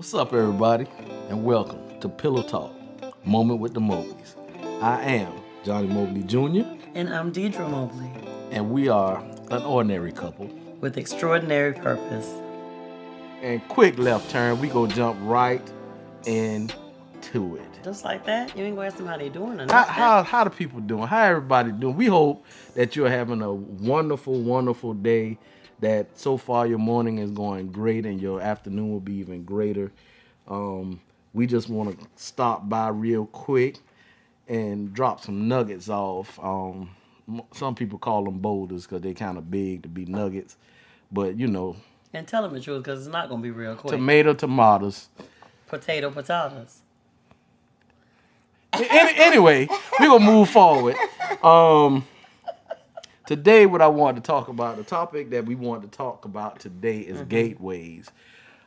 What's up, everybody, and welcome to Pillow Talk, Moment with the Mobleys. I am Johnny Mobley Jr., And I'm Deirdra Mobley. and we are an ordinary couple. With extraordinary purpose. And quick left turn, we gonna jump right into it. Just like that? You ain't gonna ask them how they doing or How, nothing? how the people doing? How everybody doing? We hope that you're having a wonderful, wonderful day. That so far your morning is going great, and your afternoon will be even greater. We just want to stop by real quick and drop some nuggets off. Some people call them boulders because they're kind of big to be nuggets, but you know, And tell them the truth because it's not gonna be real quick. tomatoes. Potatoes. Anyway, we're gonna move forward. Today, what I wanted to talk about, the topic that we want to talk about today is gateways.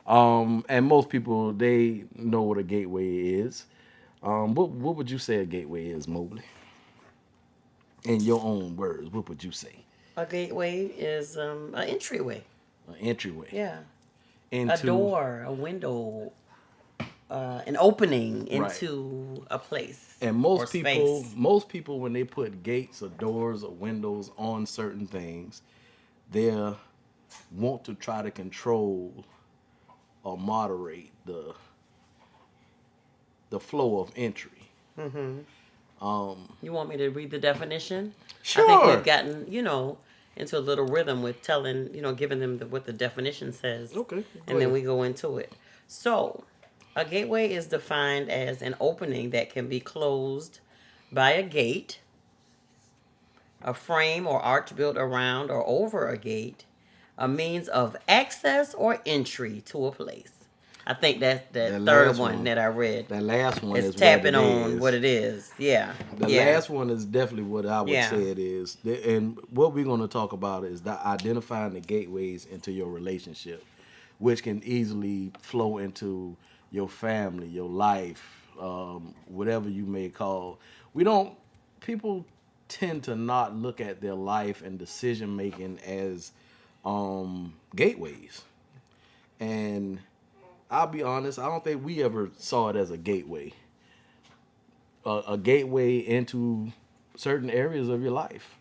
And most people, they know what a gateway is. What would you say a gateway is, Mobley? In your own words, what would you say? A gateway is an entryway. An entryway. Yeah. Into A door, a window, an opening Right. into a place. And or most space. people, when they put gates or doors or windows on certain things, they want to try to control or moderate the flow of entry. You want me to read the definition? Sure. I think we've gotten, into a little rhythm with telling, giving them what the definition says. Okay. And then we go into it. So, a gateway is defined as an opening that can be closed by a gate, a frame or arch built around or over a gate, a means of access or entry to a place. I think that's that third last one that I read. That last one It's is tapping what it on is. what it is. Yeah. The yeah. last one is definitely what I would Yeah. say it is. And what we're going to talk about is that identifying the gateways into your relationship, which can easily flow into your family, your life, whatever you may call. People tend to not look at their life and decision making as gateways. And I'll be honest, I don't think we ever saw it as a gateway. A gateway into certain areas of your life.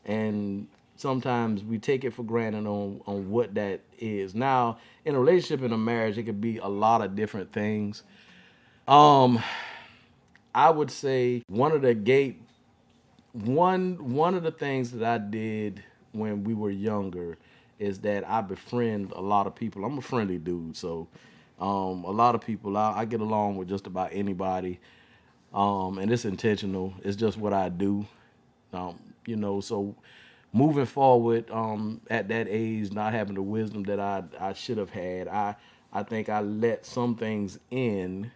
And sometimes we take it for granted on what that is. Now, in a relationship, in a marriage, it could be a lot of different things. I would say one of the things that I did when we were younger is that I befriend a lot of people. I'm a friendly dude, so a lot of people I get along with just about anybody. And it's intentional. It's just what I do. So moving forward, at that age, not having the wisdom that I should have had, I think I let some things in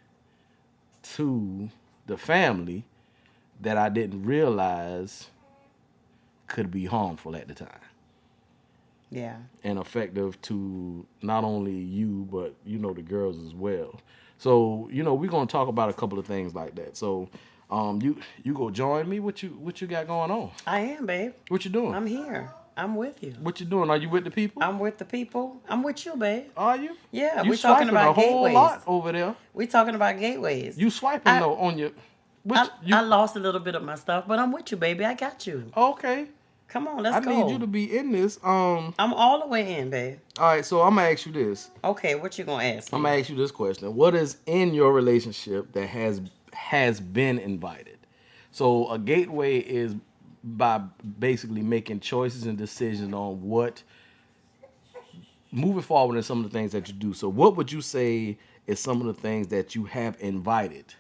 to the family that I didn't realize could be harmful at the time. Yeah. And effective to not only you, but the girls as well. So we're gonna talk about a couple of things like that. So you go join me. What you got going on? I am, babe. What you doing? I'm here. I'm with you. What you doing? Are you with the people? I'm with the people. I'm with you, babe. Are you? Yeah, You we're talking swiping about a whole gateways. lot over there. We're talking about gateways. You swiping I- though on your. I lost a little bit of my stuff, but I'm with you, baby. I got you. Okay. Come on, let's I go. need you to be in this. I'm all the way in, babe. All right, so I'm gonna ask you this. Okay, what you gonna ask me? I'm gonna ask you this question: what is in your relationship that has been invited? So a gateway is by basically making choices and decisions on what moving forward in some of the things that you do. So what would you say is some of the things that you have invited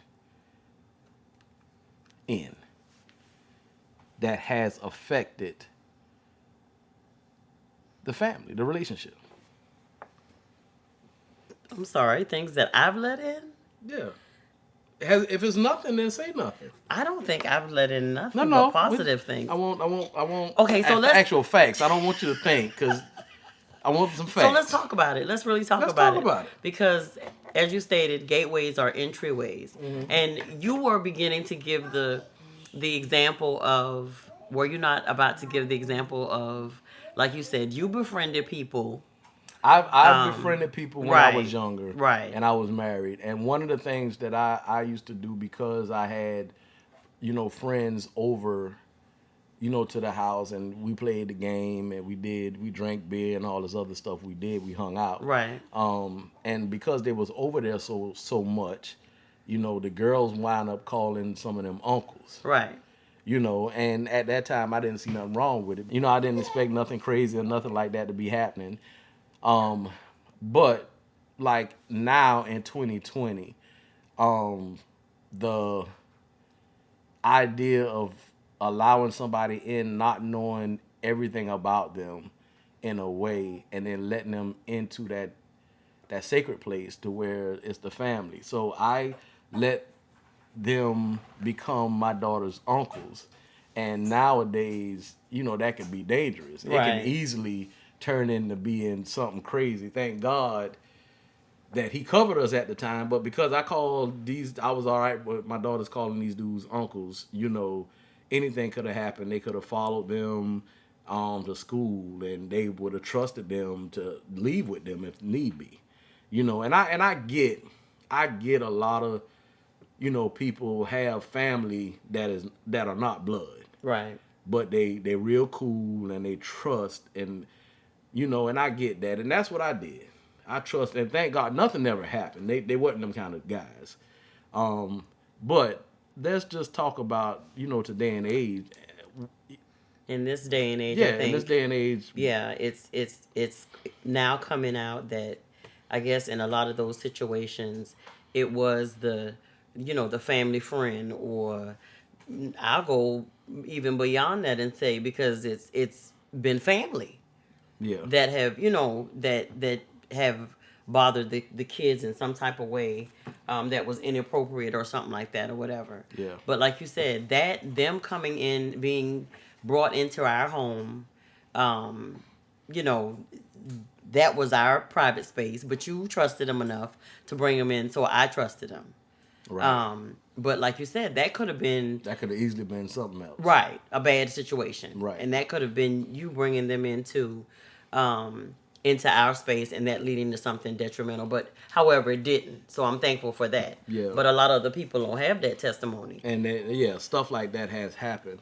in that has affected the family, the relationship? I'm sorry, things that I've let in? Yeah. If it's nothing, then say nothing. I don't think I've let in nothing No. but positive things. I won't. Okay, so let's actual facts. I don't want you to think because I want some facts. So let's talk about it. Let's really talk Let's about talk about it. Because as you stated, gateways are entryways. And you were beginning to give the example of, were you not about to give the example of, like you said, you befriended people I've befriended people when I was Right. younger Right. and I was married. And one of the things that I used to do because I had, friends over, to the house and we played the game and we drank beer and all this other stuff we did. We hung out. Right. And because they was over there so much, the girls wind up calling some of them uncles. Right. And at that time I didn't see nothing wrong with it. I didn't expect nothing crazy or nothing like that to be happening. Um, but like now in 2020, the idea of allowing somebody in not knowing everything about them in a way and then letting them into that sacred place to where it's the family. So I let them become my daughter's uncles. And nowadays, that can be dangerous. It can Right. easily turn into being something crazy. Thank God that he covered us at the time, but because I was all right with my daughter's calling these dudes uncles. Anything could have happened. They could have followed them to school, and they would have trusted them to leave with them if need be. And I get a lot of people have family that are not blood, Right. but they real cool and they trust and I get that, and that's what I did. I trust, and thank God nothing ever happened. They wasn't them kind of guys. Um, but let's just talk about today and age. In this day and age, I Yeah, in this think, day and age, yeah, it's now coming out that I guess in a lot of those situations, it was the family friend, or I'll go even beyond that and say because it's been family yeah, that have that have bothered the kids in some type of way, that was inappropriate or something like that or whatever. yeah, But like you said, that them coming in, being brought into our home, um, you know, that was our private space. But you trusted them enough to bring them in, so I trusted them. right. But like you said, that could have been That could have easily been something else. right a bad situation, Right. and that could have been you bringing them um, into our space, and that leading to something detrimental. But however, it didn't. So I'm thankful for that. Yeah. But a lot of other people don't have that testimony. And then, yeah, stuff like that has happened.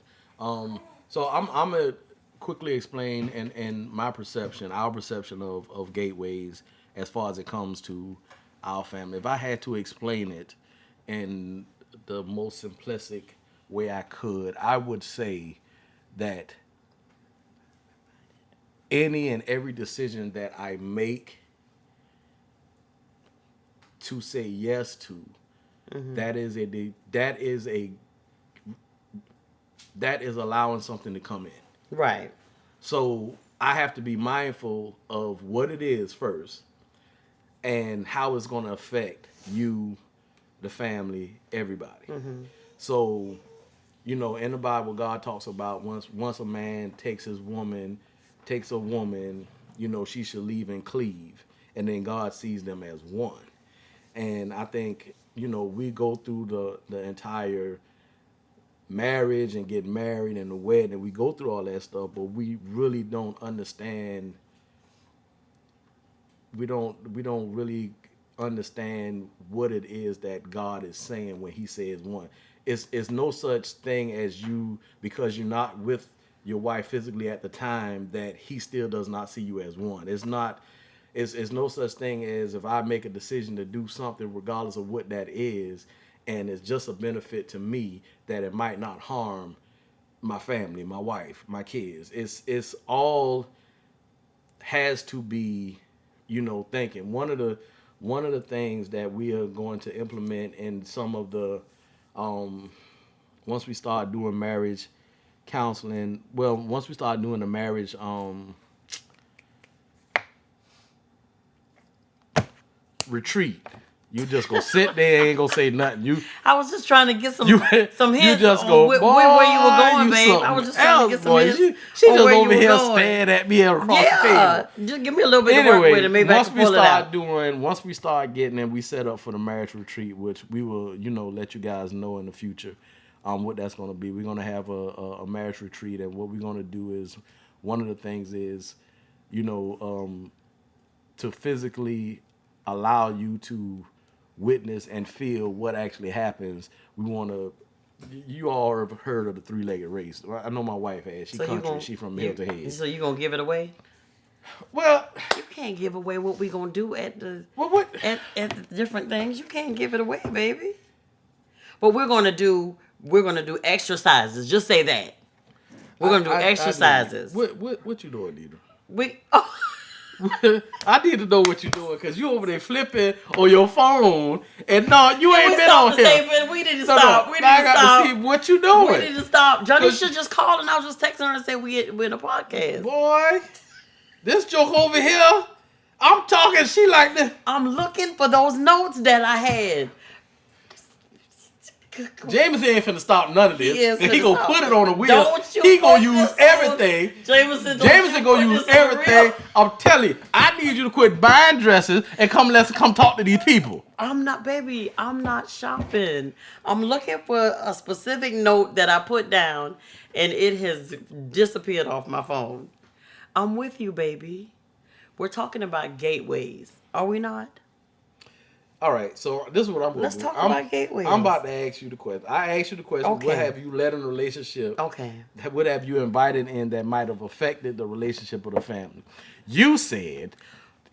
So I'm gonna quickly explain in my perception, our perception of gateways as far as it comes to our family. If I had to explain it in the most simplistic way I could, I would say that any and every decision that I make to say yes to, Hmm. that is allowing something to come in. Right. So I have to be mindful of what it is first and how it's going to affect you, the family, everybody. Hmm. So, in the Bible, God talks about once a man takes a woman, she should leave and cleave, and then God sees them as one. And I think we go through the entire marriage and get married and the wedding, and we go through all that stuff, but we really don't understand. We don't really understand what it is that God is saying when He says one. It's no such thing as you, because you're not with your wife physically at the time, that He still does not see you as one. It's not. It's no such thing as if I make a decision to do something, regardless of what that is, and it's just a benefit to me, that it might not harm my family, my wife, my kids. It's all has to be, thinking. One of the things that we are going to implement in some of the um once we start doing marriage counseling, well, once we start doing the marriage retreat, you just go sit there, ain't gonna say nothing. I was just trying to get You some you hints just on go, where you were boy, going, you babe. I was something just trying to else, get some boy. hints She on just where you over were here going. staring at me across the table. Yeah, just give me a little bit to work with, Anyway, and maybe I can pull it out. once we start getting and we set up for the marriage retreat, which we will, let you guys know in the future, what that's going to be. We're going to have a marriage retreat, and what we're going to do is, one of the things is, you know, um, to physically allow you to witness and feel what actually happens, we want to. You all have heard of the three-legged race. I know my wife has. She So you country. gonna She from hill to head. so you gonna give it away? Well, You can't give away what we gonna do at the what? at the different things. You can't give it away, baby. But we're gonna do exercises. Just say that. We're gonna do exercises. What you doing, Deidre? We I need to know what you're doing because you over there flipping on your phone, and no, you ain't we been stopped on to here. say, but we need to No, stop. no, We need now I to got stop. to see what you doing. We need to stop. Johnny 'Cause- should just call, and I was just texting her and say we're in a podcast. Boy, this joke over here, I'm talking. She like this. I'm looking for those notes that I had. Jameson ain't finna stop none of this. He is And he finna gonna stop. put it on the wheel. Don't you He gonna put use this on- everything. Jameson Jameson gonna use everything. I'm telling you, I need you to quit buying dresses and come talk to these people. I'm not, baby. I'm not shopping. I'm looking for a specific note that I put down, and it has disappeared off my phone. I'm with you, baby. We're talking about gateways, are we not? All right, so this is what I'm going Let's to do. talk about gateways. I'm about to ask you the question. I asked you the question, Okay. what have you led in a relationship? Okay. What have you invited in that might have affected the relationship of the family? You said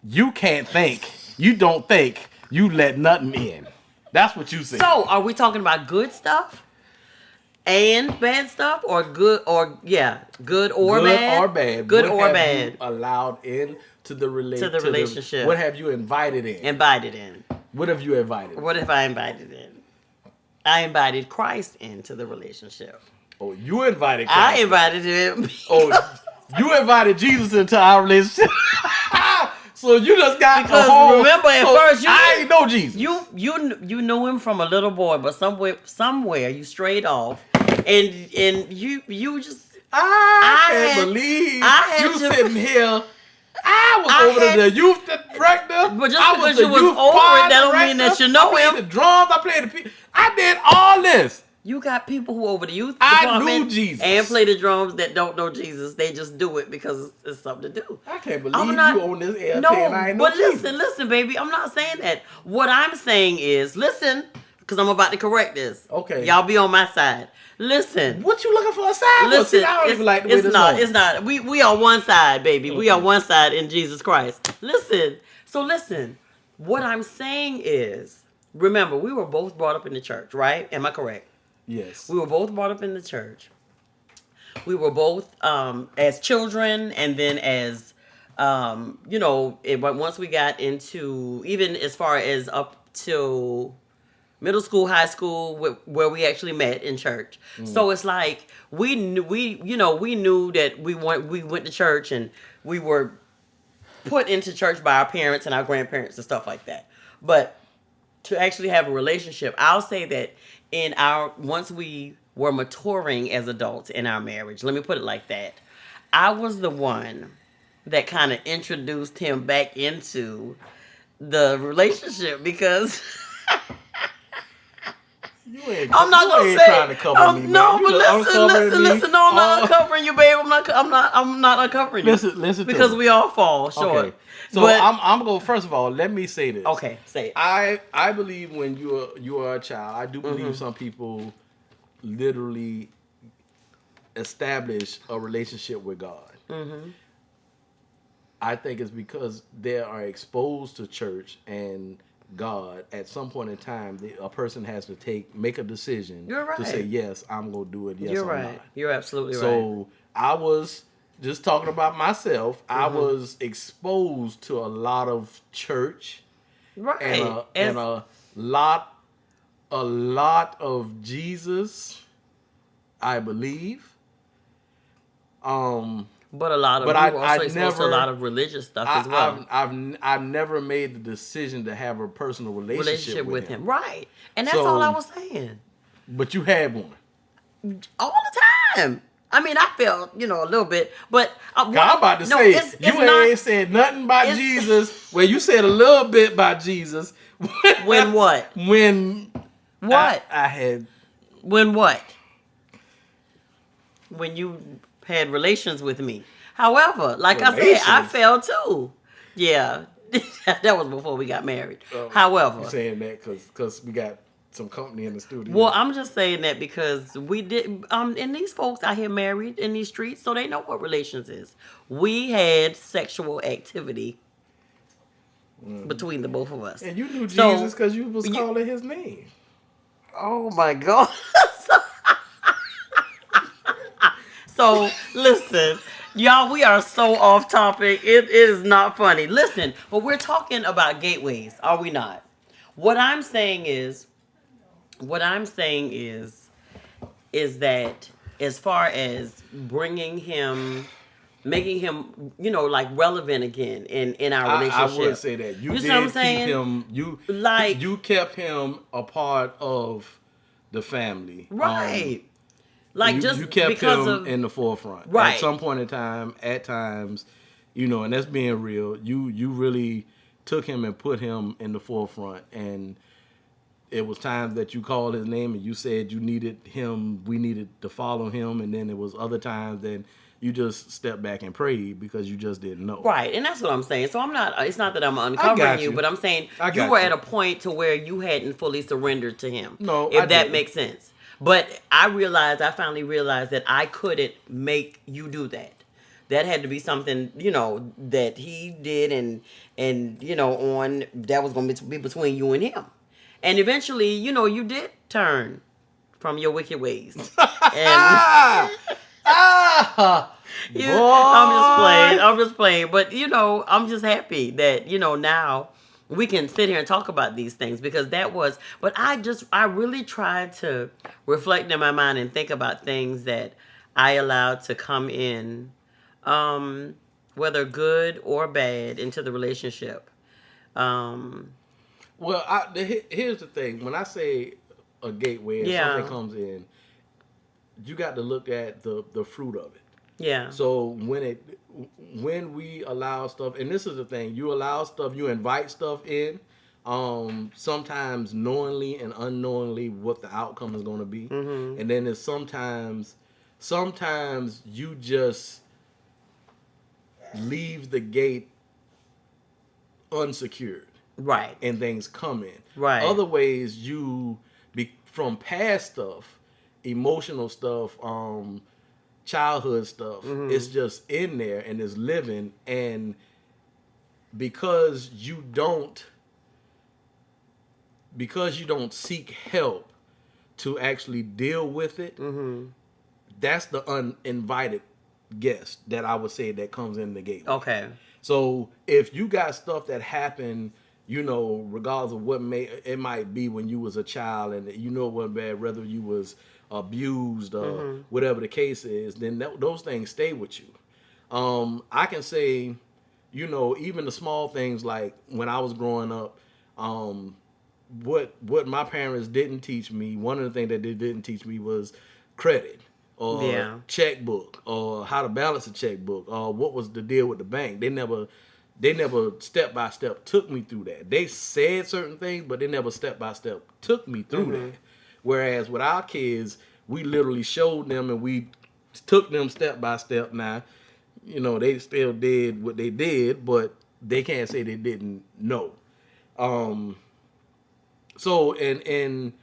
you can't think, you don't think you let nothing in. That's what you said. So, are we talking about good stuff and bad stuff, or good or bad? Good or bad. Good What or have bad. you allowed in to the relationship. What have you invited in? Invited in. What have you invited in? What if I invited in? I invited Christ into the relationship. Oh, you invited Christ. I invited him. Oh, you invited Jesus into our relationship. So you just got Because a whole, remember, at first I ain't know Jesus. You knew him from a little boy, but somewhere you strayed off, and you just I can't had- believe I had you to- sitting here. I was I over had- the youth director. But just I because the you was youth over choir it, that don't mean director. that you know I played him. the drums. I played the piano. I did all this. You got people who over the youth I department knew Jesus. and play the drums that don't know Jesus. They just do it because it's something to do. I can't believe I'm not- you on this air No, saying I ain't know but Jesus. listen, baby. I'm not saying that. What I'm saying is, listen, because I'm about to correct this. Okay. Y'all be on my side. Listen. What you looking for a side for? Listen, See, I don't even like the way it's this not. going. It's not. We are one side, baby. We are one side in Jesus Christ. Listen. So listen. What I'm saying is, remember, we were both brought up in the church, right? Am I correct? Yes. We were both brought up in the church. We were both as children, and then as but once we got into, even as far as up to middle school, high school, where we actually met in church. So it's like we knew that we went to church, and we were put into church by our parents and our grandparents and stuff like that. But to actually have a relationship, I'll say that once we were maturing as adults in our marriage, let me put it like that, I was the one that kind of introduced him back into the relationship because I'm not gonna say. Trying to cover me, No, man. but You just uncovering me. listen. No, I'm not uncovering you, babe. I'm not uncovering you. Listen to because me. we all fall short. Okay. So But- I'm going. First of all, let me say this. Okay, say it. I believe when you are a child, I do believe some people literally establish a relationship with God. I think it's because they are exposed to church and God. At some point in time, a person has to make a decision You're right. to say, yes, I'm going to do it, yes You're or right. not. You're absolutely right. So I was just talking about myself. I was exposed to a lot of church Right. and a lot of Jesus, I believe. But a lot of But you I were also exposed to a never- lot of religious stuff as well. I've never made the decision to have a personal relationship with him. Right. And that's So- all I was saying. But you had one. All the time. I mean, I felt, a little bit, but I'm about to say, ain't said nothing about it's- Jesus. Well, you said a little bit about Jesus. When what? When What? I had. When what? When you had relations with me. However, like I said, I Relations? fell too. Yeah. That was before we got married. You However, saying that because we got some company in the well, studio. I'm just saying that because we did and these folks out here married in these streets, so they know what relations is. We had sexual activity Hmm. between the both of us. And you knew Jesus So because you was you calling his name. oh my god. So listen, y'all, we are so off topic. It is not funny. Listen, but we're talking about gateways, are we not? What I'm saying is, what I'm saying is that as far as bringing him, making him, like relevant again in our I would relationship. say that you You see what I'm did keep saying? him. Like, You kept him a part of the family. right. Like You just kept because him of in the forefront at right. some point in time. At times, and that's being real. You really took him and put him in the forefront, and it was times that you called his name and you said you needed him. We needed to follow him, and then it was other times that you just stepped back and prayed because you just didn't know. Right, and that's what I'm saying. So I'm not. It's not that I'm I uncovering got you, you. but I'm saying I you were got you. at a point to where you hadn't fully surrendered to him. No, I If that didn't. makes sense. But I finally realized that I couldn't make you do that. That had to be something that he did, and on that was going to be between you and him. And eventually, you did turn from your wicked ways, and Ah, I'm just playing. boy. I'm just playing. But I'm just happy that now we can sit here and talk about these things because that was. But I really tried to reflect in my mind and think about things that I allowed to come in, whether good or bad, into the relationship. Um, Well, here's the thing. When I say a gateway and something yeah, comes in, you got to look at the fruit of it. yeah, So when we allow stuff, and this is the thing, you allow stuff, you invite stuff in, sometimes knowingly and unknowingly what the outcome is going to be, mm-hmm, and then there's sometimes you just leave the gate unsecured right, and things come in. right, Other ways from past stuff, emotional stuff, childhood stuff, mm-hmm, it's just in there and it's living, and because you don't seek help to actually deal with it, mm-hmm. that's the uninvited guest that I would say that comes in the gateway. Okay, So if you got stuff that happened, regardless of what it might be when you was a child, and it wasn't bad, whether you was abused or mm-hmm, whatever the case is, then those things stay with you. I can say, even the small things like when I was growing up, um, what my parents didn't teach me, one of the things that they didn't teach me was credit or yeah, checkbook or how to balance a checkbook or what was the deal with the bank. They never step by step took me through that. They said certain things, but they never step by step took me through mm-hmm. that. Whereas with our kids, we literally showed them and we took them step by step. Now, they still did what they did, but they can't say they didn't know. Um, so and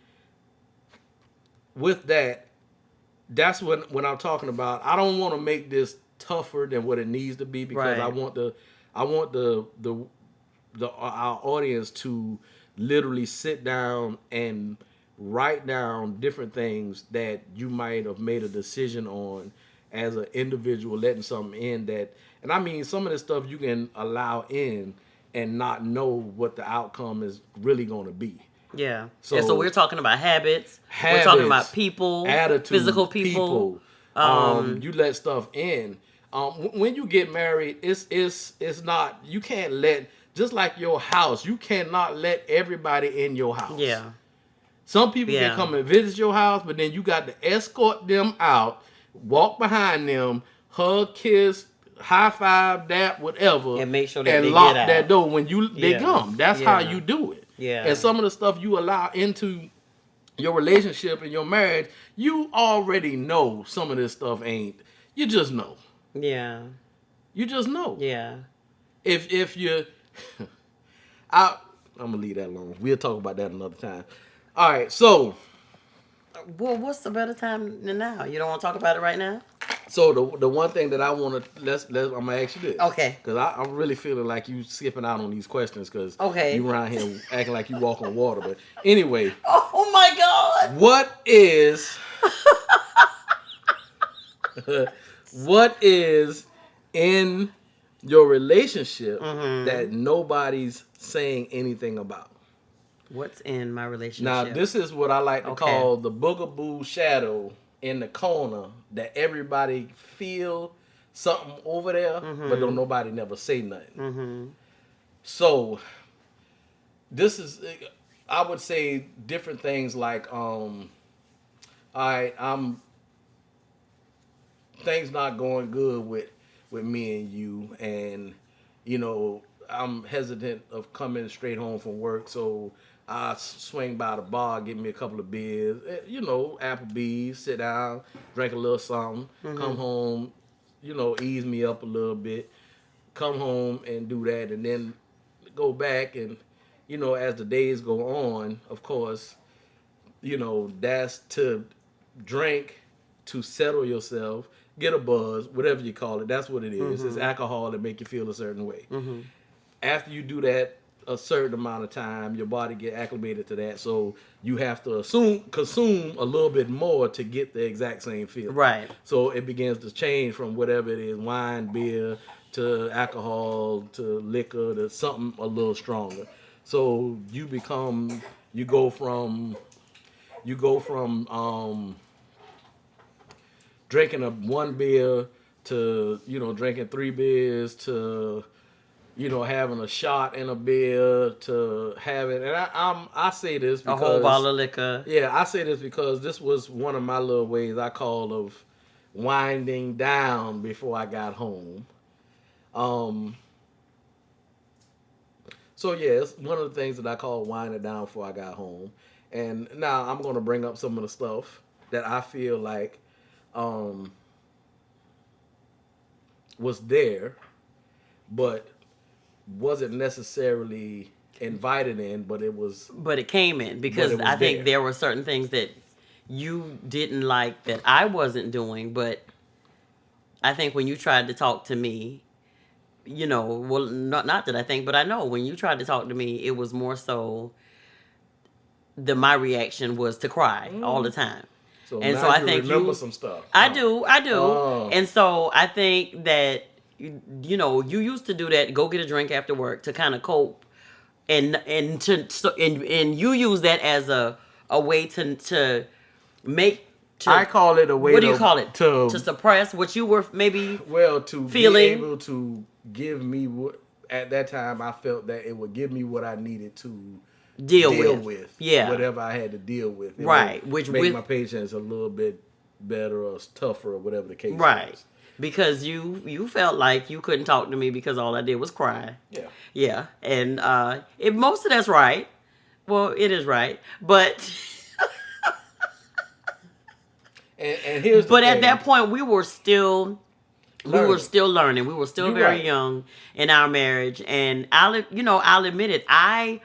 with that, that's when I'm talking about. I don't want to make this tougher than what it needs to be because Right. I want our audience to literally sit down and write down different things that you might have made a decision on as an individual, letting something in that. And I mean, some of this stuff you can allow in and not know what the outcome is really going to be. Yeah. And so we're So talking about habits. We're talking about habits, people, physical attitudes, people. people. Um, You let stuff in. When you get married, it's not, you can't let, just like your house, you cannot let everybody in your house. yeah. Some people can Yeah. come and visit your house, but then you got to escort them out, walk behind them, hug, kiss, high five, that, whatever, And make sure that and they get lock that out. door when they Yeah. come. That's how Yeah. you do it. And Yeah. some of the stuff you allow into your relationship and your marriage, you already know some of this stuff ain't. You just know. Yeah. You just know. Yeah. If you I I'm gonna leave that alone. We'll talk about that another time. All right, so Well, what's a better time than now? You don't want to talk about it right now? the one thing that I want to I'm gonna ask you this Okay. because I'm really feeling like you skipping out on these questions because Okay. you around here acting like you walk on water. But anyway, Oh my God. what is what is in your relationship that Mm-hmm. nobody's saying anything about? What's in my Now, relationship? this is what I like to Okay. call the boogaboo shadow in the corner that everybody feel something over there, but don't Mm-hmm. nobody never say nothing. Mm-hmm. So this is, I would say different things like, I'm things not going good with me and you, and you know I'm hesitant of coming straight home from work, so I swing by the bar, get me a couple of beers, Applebee's, sit down, drink a little something, come Mm-hmm. home, ease me up a little bit, come home and do that, and then go back and as the days go on, of course, that's to drink to settle yourself, get a buzz, whatever you call it. That's what it is. It's Mm-hmm. alcohol that make you feel a certain way. Mm-hmm. After you do that a certain amount of time, your body get acclimated to that. So you have to consume a little bit more to get the exact same feeling. Right. So it begins to change from whatever it is, wine, beer, to alcohol, to liquor, to something a little stronger. So you go from drinking a one beer to drinking three beers to having a shot and a beer to having, and I say this A whole because, bottle of liquor. yeah, I say this because this was one of my little ways I call of winding down before I got home. Um, so yeah, it's one of the things that I call winding down before I got home. And now I'm gonna bring up some of the stuff that I feel like um, was there, but wasn't necessarily invited in, But it came in but because it was I think there. there were certain things that you didn't like that I wasn't doing. But I think when you tried to talk to me, well, not that I think, but I know when you tried to talk to me, it was more so my reaction was to cry all the Mm. time. So And now so I you think remember some stuff, I huh? do, I do. Oh, And so I think that, you used to do that, go get a drink after work to kind of cope. And you use that as a way to make, I to, call it a way what do you call it? To to suppress what you were maybe well, to be feeling. able to give me what at that time I felt that it would give me what I needed to Deal deal with. with Yeah. whatever I had to deal with. It would Right. Which make with my patience a little bit better or tougher or whatever the case Right. was. Because you felt like you couldn't talk to me because all I did was cry. Yeah. Yeah. And if most of that's right. Well, it is right. But And here's the but at thing, that point we were learning. still learning. We were still You're very right. young in our marriage, and I'll admit it. I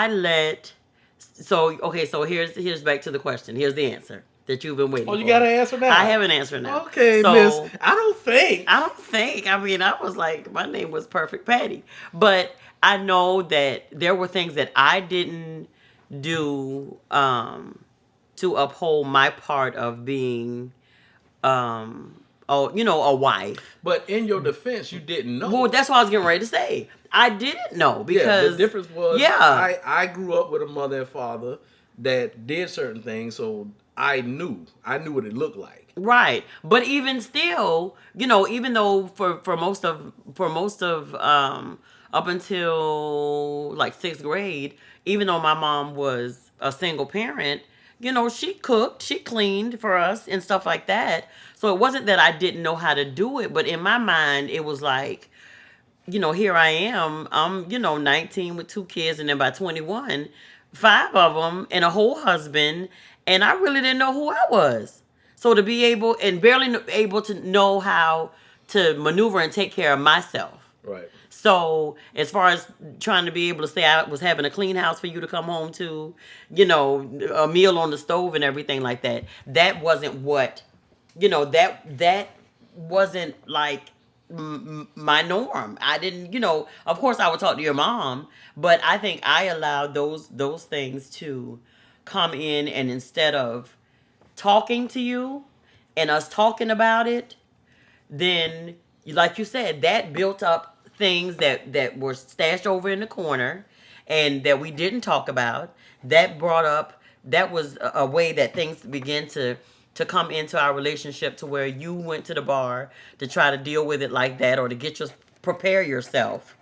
let so okay. So here's back to the question. Here's the answer that you've been Oh, waiting you got for. an answer I now. have an answer now. Okay, Miss. So I don't think. I don't think. I mean, I was like, my name was Perfect Patty, but I know that there were things that I didn't do to uphold my part of being a wife. But in your defense, you didn't Well, know. that's what I was getting ready to say. I didn't know Yeah, the because, difference was yeah, I grew up with a mother and father that did certain things, so I knew what it looked like. right. But even still, even though for most of up until like sixth grade, even though my mom was a single parent, she cooked, she cleaned for us and stuff like that. So it wasn't that I didn't know how to do it, but in my mind, it was like, here I am. I'm, 19 with two kids, and then by 21, five of them and a whole husband, and I really didn't know who I was. So to be able and barely able to know how to maneuver and take care of myself. Right. So as far as trying to be able to say I was having a clean house for you to come home to, a meal on the stove and everything like that, that wasn't what, that wasn't like my norm. I didn't, of course I would talk to your mom, but I think I allowed those things to come in, and instead of talking to you and us talking about it, then like you said, that built up things that were stashed over in the corner and that we didn't talk about. That brought up, that was a way that things began to come into our relationship, to where you went to the bar to try to deal with it like that, or to prepare yourself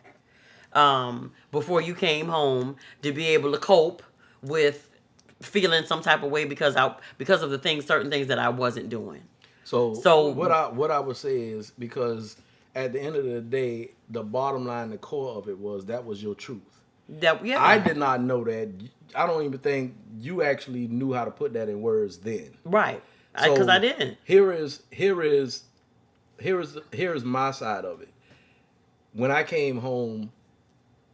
before you came home, to be able to cope with feeling some type of way because of the things, certain things that I wasn't doing. So So what I would say is, because at the end of the day, the bottom line, the core of it was that was your truth. that, I yeah, did not know that. I don't even think you actually knew how to put that in words then. right, because I So didn't. here is my side of it. When I came home,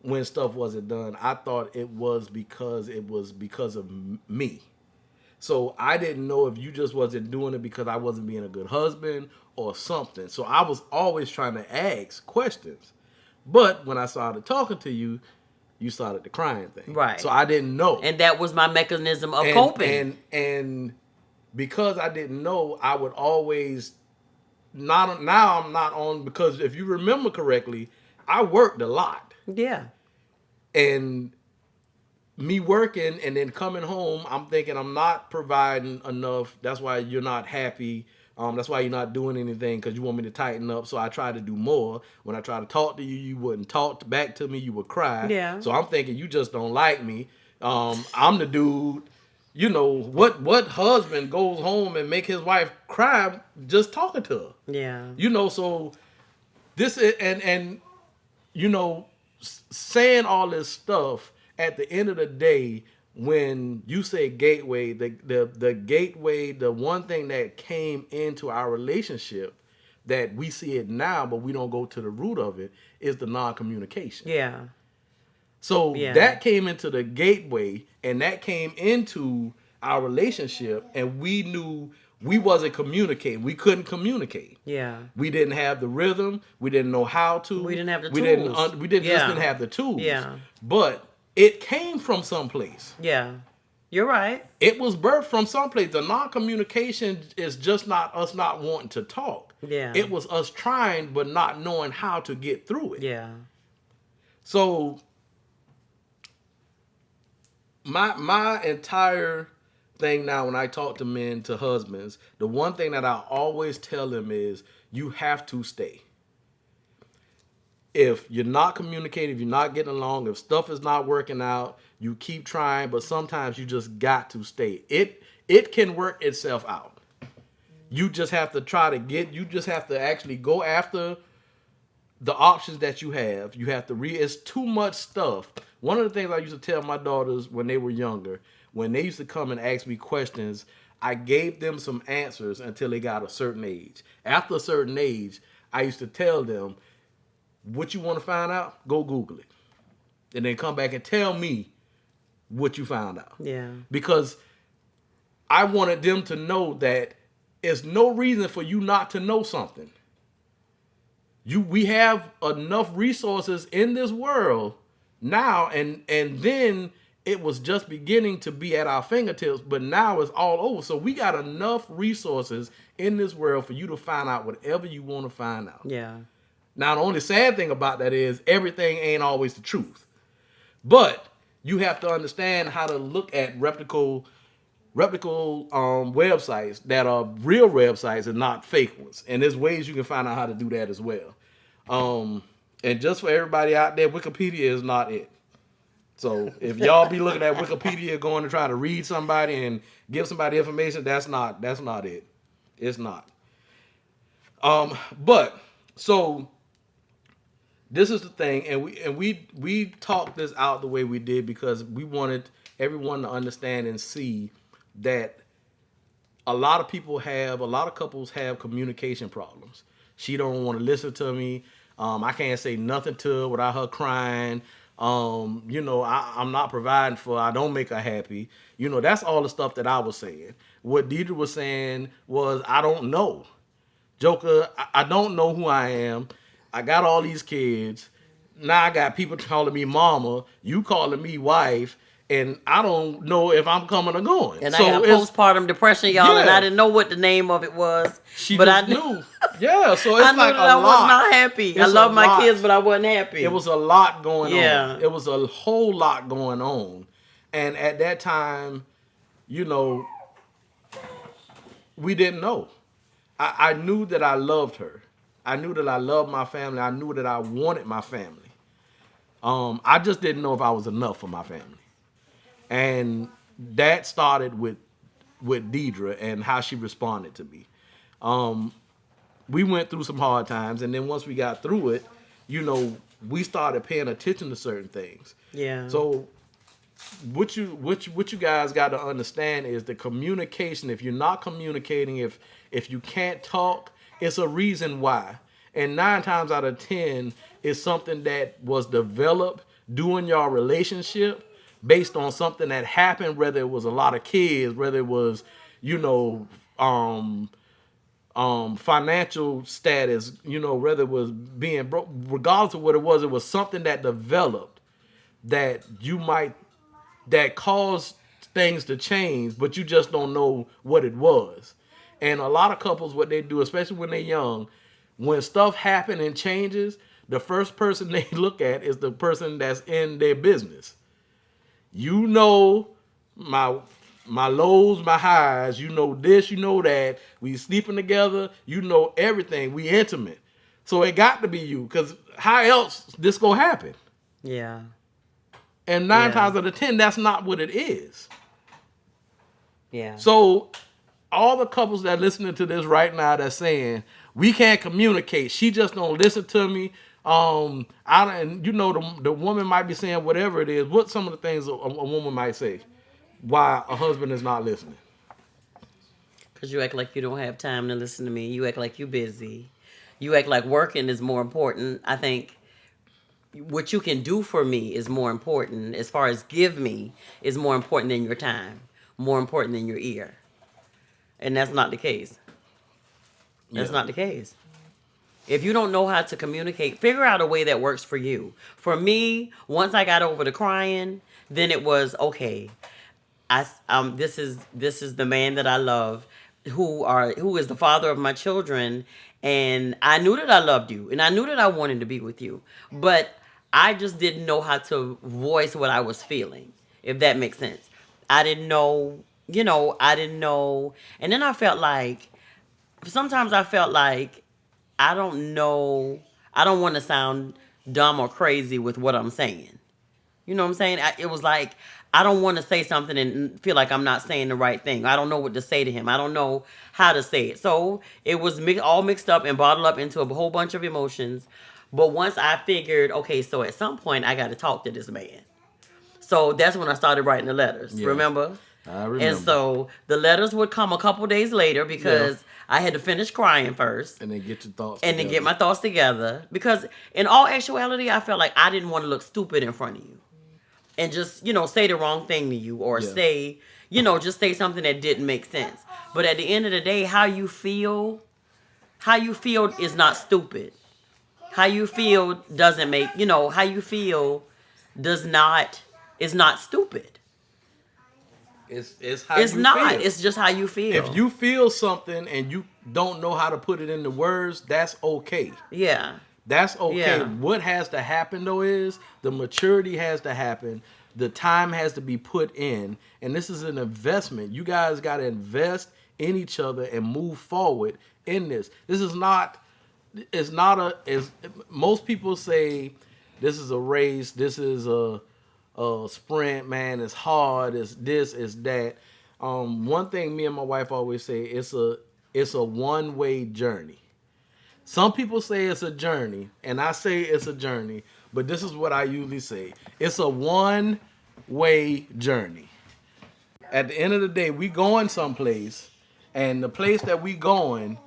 when stuff wasn't done, I thought it was because of me. So I didn't know if you just wasn't doing it because I wasn't being a good husband or something. So I was always trying to ask questions. But when I started talking to you, you started the crying thing. Right. So I didn't know. And that was my mechanism of And coping. and because I didn't know, I would always not now I'm not on, because if you remember correctly, I worked a lot. Yeah. And me working and then coming home, I'm thinking I'm not providing enough. That's why you're not happy. That's why you're not doing anything, because you want me to tighten up. So I try to do more. When I try to talk to you, you wouldn't talk back to me. You would cry. Yeah. So I'm thinking you just don't like me. I'm the dude. What husband goes home and make his wife cry just talking to her? Yeah. So this is, and saying all this stuff, at the end of the day, when you say gateway, the gateway, the one thing that came into our relationship that we see it now, but we don't go to the root of it, is the non-communication. Yeah. So Yeah. that came into the gateway, and that came into our relationship, and we knew we wasn't communicating. We couldn't communicate. Yeah. We didn't have the rhythm. We didn't know how to. We didn't have the We didn't. tools. We didn't just Yeah. didn't have the tools. Yeah. But it came from someplace. Yeah. You're right. It was birthed from someplace. The non-communication is just not us not wanting to talk. Yeah. It was us trying but not knowing how to get through it. Yeah. So my entire thing now, when I talk to men, to husbands, the one thing that I always tell them is, you have to stay. If you're not communicating, if you're not getting along, if stuff is not working out, you keep trying, but sometimes you just got to stay. It can work itself out. You just have to you just have to actually go after the options that you have. You have to it's too much stuff. One of the things I used to tell my daughters when they were younger, when they used to come and ask me questions, I gave them some answers until they got a certain age. After a certain age, I used to tell them, what you want to find out, go Google it. And then come back and tell me what you found out. Yeah. Because I wanted them to know that there's no reason for you not to know something. We have enough resources in this world now, and then it was just beginning to be at our fingertips, but now it's all over. So we got enough resources in this world for you to find out whatever you want to find out. Yeah. Now, the only sad thing about that is everything ain't always the truth. But you have to understand how to look at replicable websites that are real websites and not fake ones. And there's ways you can find out how to do that as well. And just for everybody out there, Wikipedia is not it. So if y'all be looking at Wikipedia going to try to read somebody and give somebody information, that's not it. It's not. But so this is the thing, and we talked this out the way we did because we wanted everyone to understand and see that a lot of couples have communication problems. She don't want to listen to me. I can't say nothing to her without her crying. I'm not providing for her. I don't make her happy. That's all the stuff that I was saying. What Deidre was saying was, I don't know. Joker, I don't know who I am. I got all these kids. Now I got people calling me mama, you calling me wife, and I don't know if I'm coming or going. And I So got it's, postpartum depression, y'all, and I yeah, didn't know what the name of it was. she But I just knew, knew. Yeah, so I it's knew like that a I was lot. not happy. I It's a love my kids, lot. but I wasn't It happy. was a lot going on. Yeah. It was a whole lot going on. And at that time, you know, we didn't know. I knew that I loved her. I knew that I loved my family. I knew that I wanted my family. I just didn't know if I was enough for my family. And that started with Deidre and how she responded to me. Um, we went through some hard times, and then once we got through it, you know, we started paying attention to certain things. Yeah. So what you guys got to understand is the communication. If you're not communicating, if you can't talk, it's a reason why. And 9 times out of 10, it's something that was developed during your relationship based on something that happened, whether it was a lot of kids, whether it was, you know, financial status, whether it was being broke, regardless of what it was something that developed that you might that caused things to change, but you just don't know what it was. And a lot of couples, what they do, especially when they're young, when stuff happens and changes, the first person they look at is the person that's in their business. You know my my lows, my highs. You know this, you know that. We sleeping together. You know everything. We intimate. So it got to be you, because how else this gonna happen? Yeah. And nine Yeah. times out of 10, that's not what it is. Yeah. So all the couples that listening to this right now that's saying we can't communicate, she just don't listen to me. And the woman might be saying whatever it is. What some of the things a woman might say why a husband is not listening? Because you act like you don't have time to listen to me. You act like you're busy. You act like working is more important. I think what you can do for me is more important. As far as give me is more important than your time, more important than your ear. And that's not the case. That's Yeah, not the case. If you don't know how to communicate, figure out a way that works for you. For me, once I got over the crying, then it was okay. This is the man that I love, who is the father of my children, and I knew that I loved you, and I knew that I wanted to be with you, but I just didn't know how to voice what I was feeling, if that makes sense. I didn't know, I didn't know, and then I felt like sometimes I felt like I don't know, I don't want to sound dumb or crazy with what I'm saying. You know what I'm saying? It was like I don't want to say something and feel like I'm not saying the right thing. I don't know what to say to him. I don't know how to say it. So it was all mixed up and bottled up into a whole bunch of emotions. But once I figured, okay, so at some point I got to talk to this man. So that's when I started writing the letters. yeah, Remember? I And remember. so the letters would come a couple days later Yeah, because I had to finish crying first and then get your thoughts and then get together. my thoughts together. Because in all actuality, I felt like I didn't want to look stupid in front of you and just say the wrong thing to you, or Yeah, say just say something that didn't make sense. But at the end of the day, how you feel is not stupid. How you feel doesn't make how you feel does not is not stupid. it's how It's you not. feel. It's just how you If feel. you feel something and you don't know how to put it into words, that's okay. Yeah. That's okay. Yeah. What has to happen though is the maturity has to happen. The time has to be put in, and this is an investment. You guys got to invest in each other and move forward in this. This is not. It's not a. As most people say, this is a race. This is a sprint. Man, it's hard. It's this. It's that. One thing me and my wife always say: it's a one way journey. Some people say it's a journey, and I say it's a journey, but this is what I usually say. It's a one-way journey. At the end of the day, we going someplace, and the place that we going,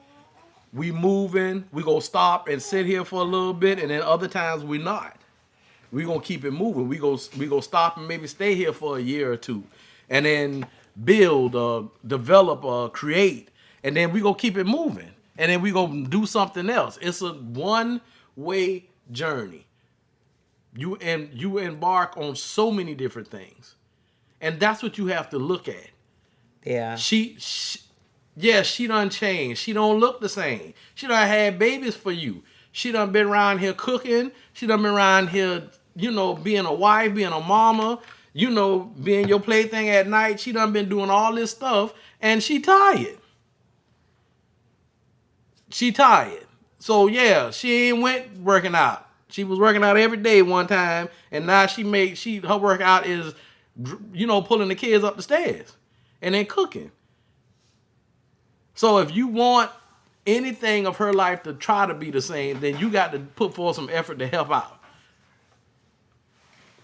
we moving, we gonna stop and sit here for a little bit, and then other times we not. We gonna keep it moving. We go stop and maybe stay here for a year or two, and then build, develop, create, and then we gonna keep it moving, and then we gonna do something else. It's a one way journey. You embark on so many different things, and that's what you have to look at. Yeah. She yeah, she done changed. She don't look the same. She done had babies for you. She done been around here cooking. She done been around here, being a wife, being a mama, being your plaything at night. She done been doing all this stuff, and she tired. She tired. So yeah, she ain't went working out. She was working out every day one time, and now her workout is, pulling the kids up the stairs, and then cooking. So if you want anything of her life to try to be the same, then you got to put forth some effort to help out.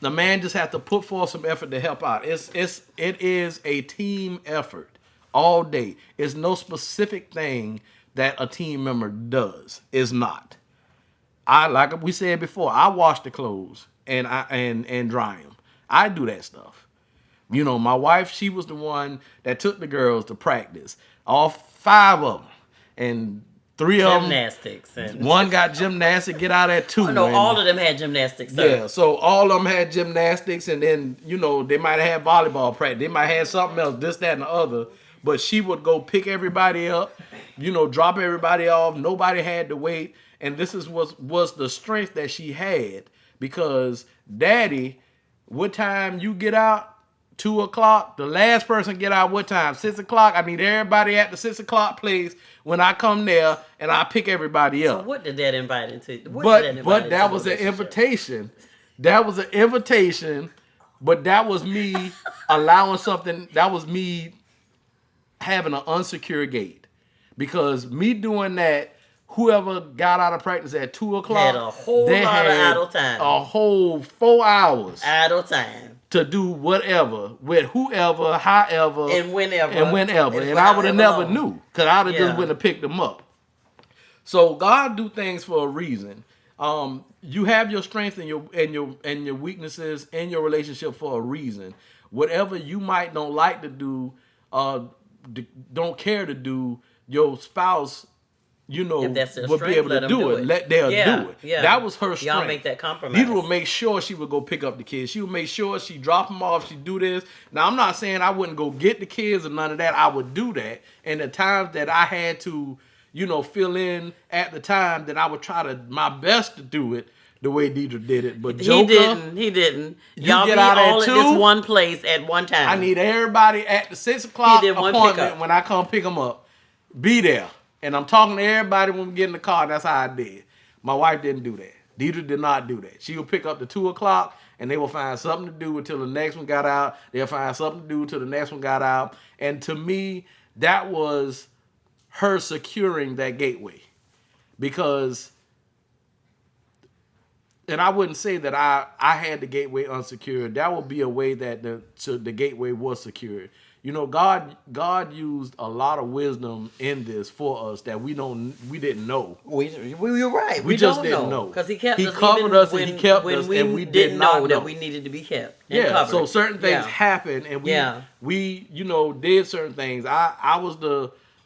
The man just has to put forth some effort to help out. It is a team effort all day. It's no specific thing that a team member does. It's not. Like we said before, I wash the clothes and dry them. I do that stuff. My wife, she was the one that took the girls to practice. All five of them. And three of them. Gymnastics. And one got gymnastics, get out at 2. Oh, no, all of them had gymnastics. Sir. Yeah, so all of them had gymnastics, and then, they might have had volleyball practice. They might have something else, this, that, and the other. But she would go pick everybody up, drop everybody off. Nobody had to wait. And this was the strength that she had. Because, Daddy, what time you get out? 2:00. The last person get out what time? 6:00. I need everybody at the 6:00 place when I come there, and I pick everybody up. So what did that invite into? But that was an invitation. That was an invitation. But that was me allowing something. That was me having an unsecured gate, because me doing that. Whoever got out of practice at 2:00 had a whole lot of idle time. A whole 4 hours idle time to do whatever with whoever, however, and whenever, and I would have never knew, because I'd have just went and picked them up. So God do things for a reason. You have your strengths and your weaknesses in your relationship for a reason. Whatever you might don't like to do, don't care to do, your spouse, would be able to do it. They'll do it. Yeah. That was her strength. Y'all make that compromise. Deirdra would make sure she would go pick up the kids. She would make sure she drop them off. She do this. Now, I'm not saying I wouldn't go get the kids or none of that. I would do that. And the times that I had to, fill in at the time, that I would try my best to do it the way Deirdra did it. But Joker, he didn't. Y'all get out all at this one place at one time. I need everybody at the 6:00 appointment when I come pick them up. Be there. And I'm talking to everybody when we get in the car. That's how I did. My wife didn't do that. Deirdra did not do that. She would pick up the 2:00, and they will find something to do until the next one got out. They'll find something to do until the next one got out. And to me, that was her securing that gateway. Because, and I wouldn't say that I had the gateway unsecured. That would be a way that the gateway was secured. God used a lot of wisdom in this for us that we didn't know. You're right. We just didn't know. Because He kept us. He covered us and He kept us, and we didn't know that we needed to be kept. Yeah. So certain things happened, and we did certain things. I was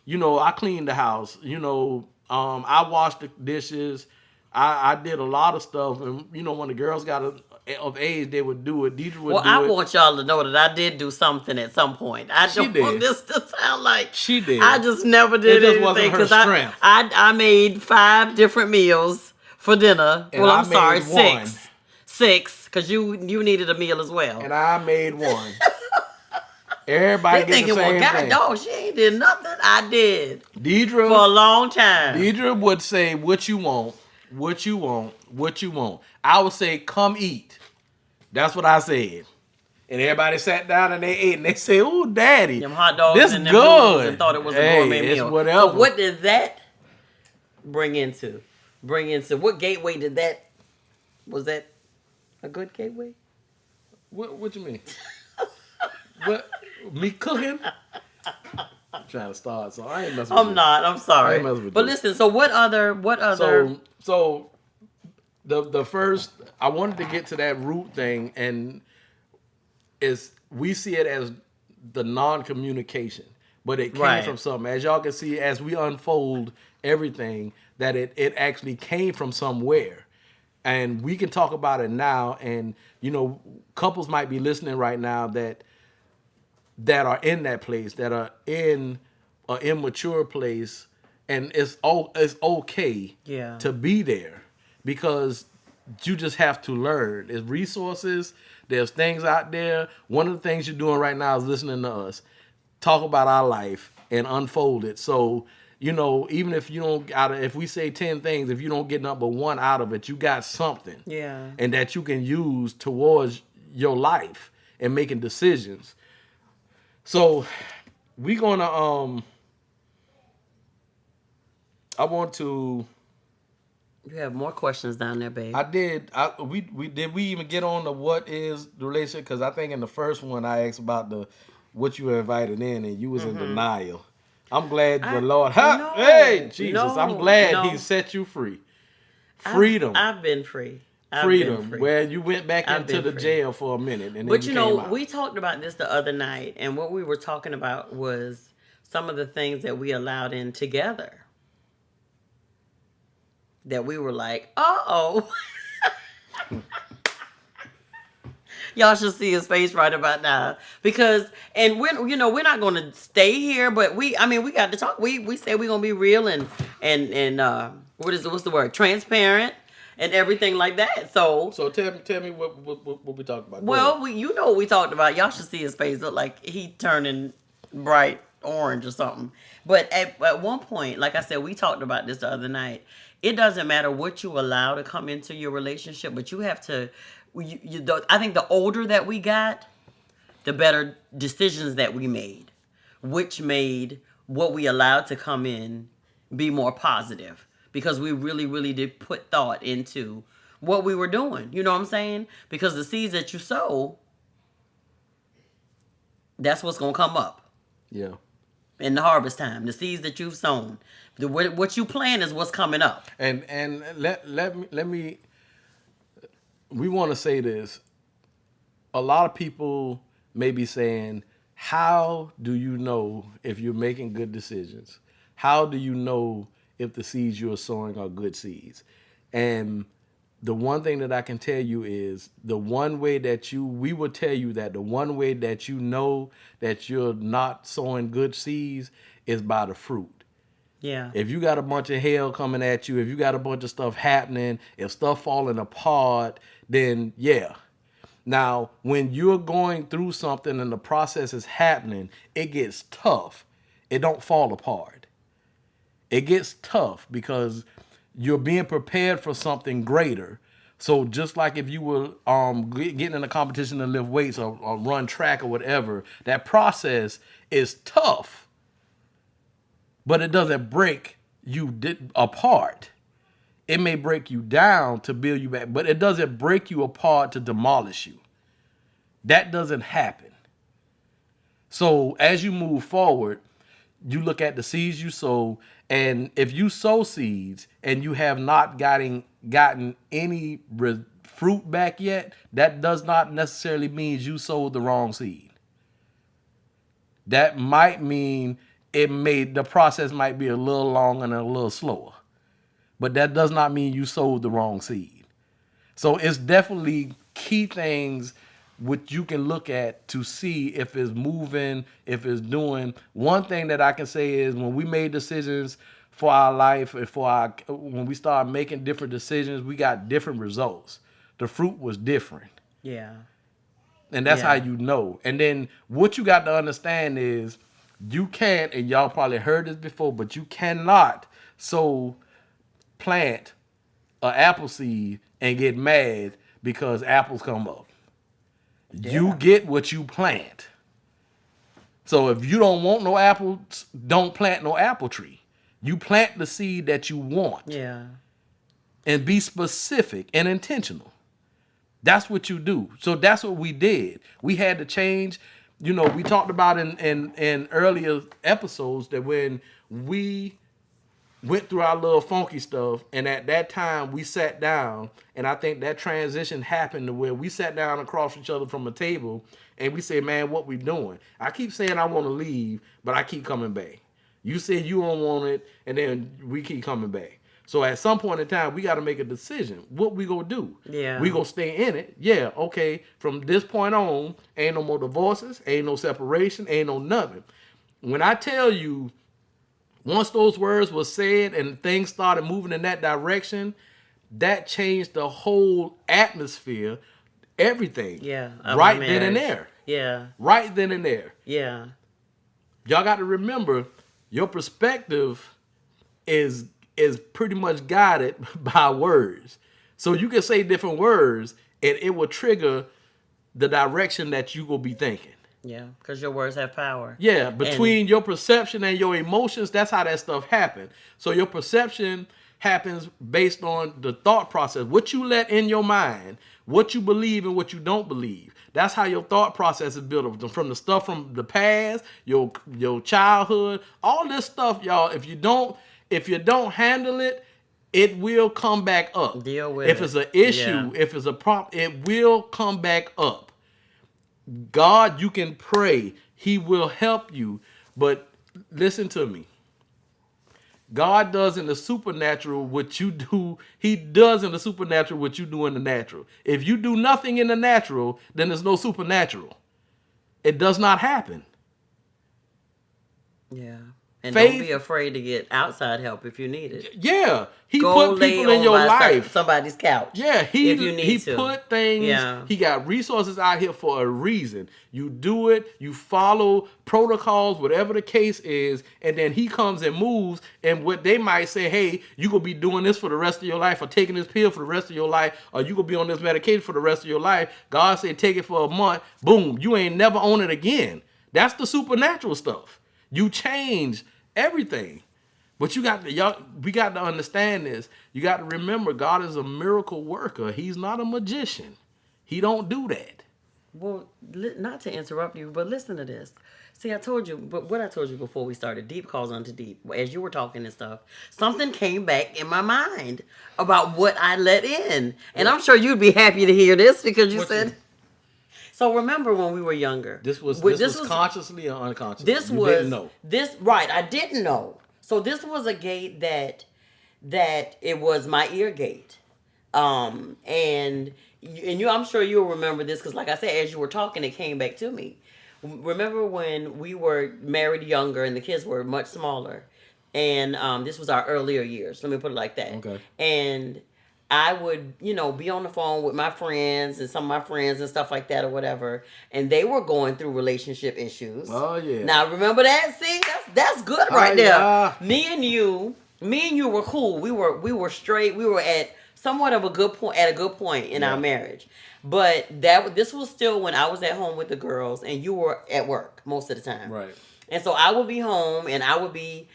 I cleaned the house. I washed the dishes. I did a lot of stuff, and when the girls got of age, they would do it. Deirdra would do it. I want y'all to know that I did do something at some point. I don't want this to sound like she did. I just never did anything, wasn't her strength. I made 5 different meals for dinner. And well, I'm sorry, one. 6, because you needed a meal as well. And I made one. Everybody they thinking, well, God, dog, she ain't did nothing. I did. Deirdra for a long time. Deirdra would say, "What you want? What you want? What you want?" I would say, "Come eat." That's what I said. And everybody sat down and they ate, and they said, "Ooh, Daddy, them hot dogs this and them good." And thought it was a gourmet meal. Whatever. So what did that bring into? What gateway did that? Was that a good gateway? What you mean? What, me cooking? trying to start, so I ain't messing with I'm you. not. I'm I ain't sorry. messing with But you. listen, so what other So the first I wanted to get to that root thing, and is we see it as the non-communication, but it came right. from something. As y'all can see, as we unfold everything, that it actually came from somewhere, and we can talk about it now. And couples might be listening right now that are in that place, that are in an immature place, and it's okay Yeah. to be there, because you just have to learn. There's resources, there's things out there. One of the things you're doing right now is listening to us talk about our life and unfold it. So, even if you don't if we say 10 things, if you don't get number one out of it, you got something. Yeah. And that you can use towards your life and making decisions. So we gonna I want to You have more questions down there, babe. I did I we did we even get on to what is the relationship? Because I think in the first one I asked about the what you were invited in, and you was in Mm-hmm. denial. I'm glad the I Lord, hey no, Jesus, I'm no, glad He no. set you free. I've Freedom, I've been free. I've been freedom, free. where you went back I've into been the free. jail for a minute and then But you came out. we talked about this the other night, and what we were talking about was some of the things that we allowed in together. That we were like, oh, y'all should see his face right about now. Because, and we're not going to stay here, but we got to talk. We say we're going to be real and what's the word? Transparent and everything like that. So, So tell me what we talked about. Go ahead. well, what we talked about. Y'all should see his face. Look like he turning bright orange or something. But at one point, like I said, we talked about this the other night. It doesn't matter what you allow to come into your relationship, but you have to. I think the older that we got, the better decisions that we made, which made what we allowed to come in be more positive because we really, really did put thought into what we were doing. You know what I'm saying? Because the seeds that you sow, that's what's gonna come up Yeah. in the harvest time. The seeds that you've sown, what you plant is what's coming up. And let me we want to say this. A lot of people may be saying, how do you know if you're making good decisions? How do you know if the seeds you're sowing are good seeds? And the one thing that I can tell you is the one way that we will tell you that the one way that you know that you're not sowing good seeds is by the fruit. Yeah. If you got a bunch of hell coming at you, if you got a bunch of stuff happening, if stuff falling apart, then yeah. Now, when you're going through something and the process is happening, it gets tough. It don't fall apart. It gets tough because you're being prepared for something greater. So just like if you were getting in a competition to lift weights or run track or whatever, that process is tough, but it doesn't break you apart. It may break you down to build you back, but it doesn't break you apart to demolish you. That doesn't happen. So as you move forward, you look at the seeds you sow, and if you sow seeds and you have not gotten any fruit back yet, that does not necessarily mean you sowed the wrong seed. That might mean the process might be a little long and a little slower, but that does not mean you sowed the wrong seed. So it's definitely key things which you can look at to see if it's moving, if it's doing. One thing that I can say is when we made decisions for our life and when we started making different decisions, we got different results. The fruit was different. Yeah. And that's how Yeah. you know. And then what you got to understand is you can't, and y'all probably heard this before, but you cannot plant an apple seed and get mad because apples come up. You Yeah. get what you plant. So if you don't want no apples, don't plant no apple tree. You plant the seed that you want Yeah. and be specific and intentional. That's what you do. So that's what we did. We had to change. we talked about in earlier episodes that when we went through our little funky stuff, and at that time we sat down, and I think that transition happened to where we sat down across each other from a table, and we said, "Man, what we doing?" I keep saying I want to leave, but I keep coming back. You said you don't want it, and then we keep coming back. So at some point in time, we got to make a decision. What we gonna do? Yeah. We gonna stay in it? Yeah, okay. From this point on, ain't no more divorces, ain't no separation, ain't no nothing. When I tell you, once those words were said and things started moving in that direction, that changed the whole atmosphere, everything. Yeah. Of my Right then and marriage. there. Yeah. Right then and there. Yeah. Y'all got to remember, your perspective is pretty much guided by words. So you can say different words and it will trigger the direction that you will be thinking. Yeah. Because your words have power. Yeah, And between your perception and your emotions, that's how that stuff happens. So your perception happens based on the thought process, what you let in your mind, what you believe and what you don't believe. That's how your thought process is built up. From the stuff from the past, your childhood, all this stuff, y'all. If you don't handle it, it will come back up. deal with If it. it's an Yeah. issue, if it's a problem, it will come back up. God, you can pray. He will help you. But listen to me. God does in the supernatural what you do. He does in the supernatural what you do in the natural. If you do nothing in the natural, then there's no supernatural. It does not happen. Yeah. And don't Faith, be afraid to get outside help if you need it. yeah. He Go put lay people in on your by life. somebody's couch. Yeah, if you he need to. put things. Yeah. He got resources out here for a reason. You do it. You follow protocols, whatever the case is, and then he comes and moves. And what they might say, hey, you gonna be doing this for the rest of your life, or taking this pill for the rest of your life, or you gonna be on this medication for the rest of your life. God said, take it for a month. Boom, you ain't never on it again. That's the supernatural stuff. You change everything. But we got to understand this. You got to remember, God is a miracle worker. He's not a magician. He don't do that. Well, not to interrupt you, but listen to this. See, I told you, but what I told you before we started, deep calls unto deep. As you were talking and stuff, something came back in my mind about what I let in, and I'm sure you'd be happy to hear this because you What said. So remember when we were younger? This was consciously or unconsciously. This You was didn't know. this right. I didn't know. So this was a gate that it was my ear gate, and I'm sure you'll remember this because, like I said, as you were talking, it came back to me. Remember when we were married younger and the kids were much smaller, and this was our earlier years. Let me put it like that. Okay. And I would, be on the phone with my friends and some of my friends and stuff like that or whatever, and they were going through relationship issues. Oh yeah. Now remember that? See, that's good right Oh, there. yeah. Me and you were cool. We were straight. We were at somewhat of a good point in our Yeah. marriage. But this was still when I was at home with the girls and you were at work most of the time. Right. And so I would be home and I would be,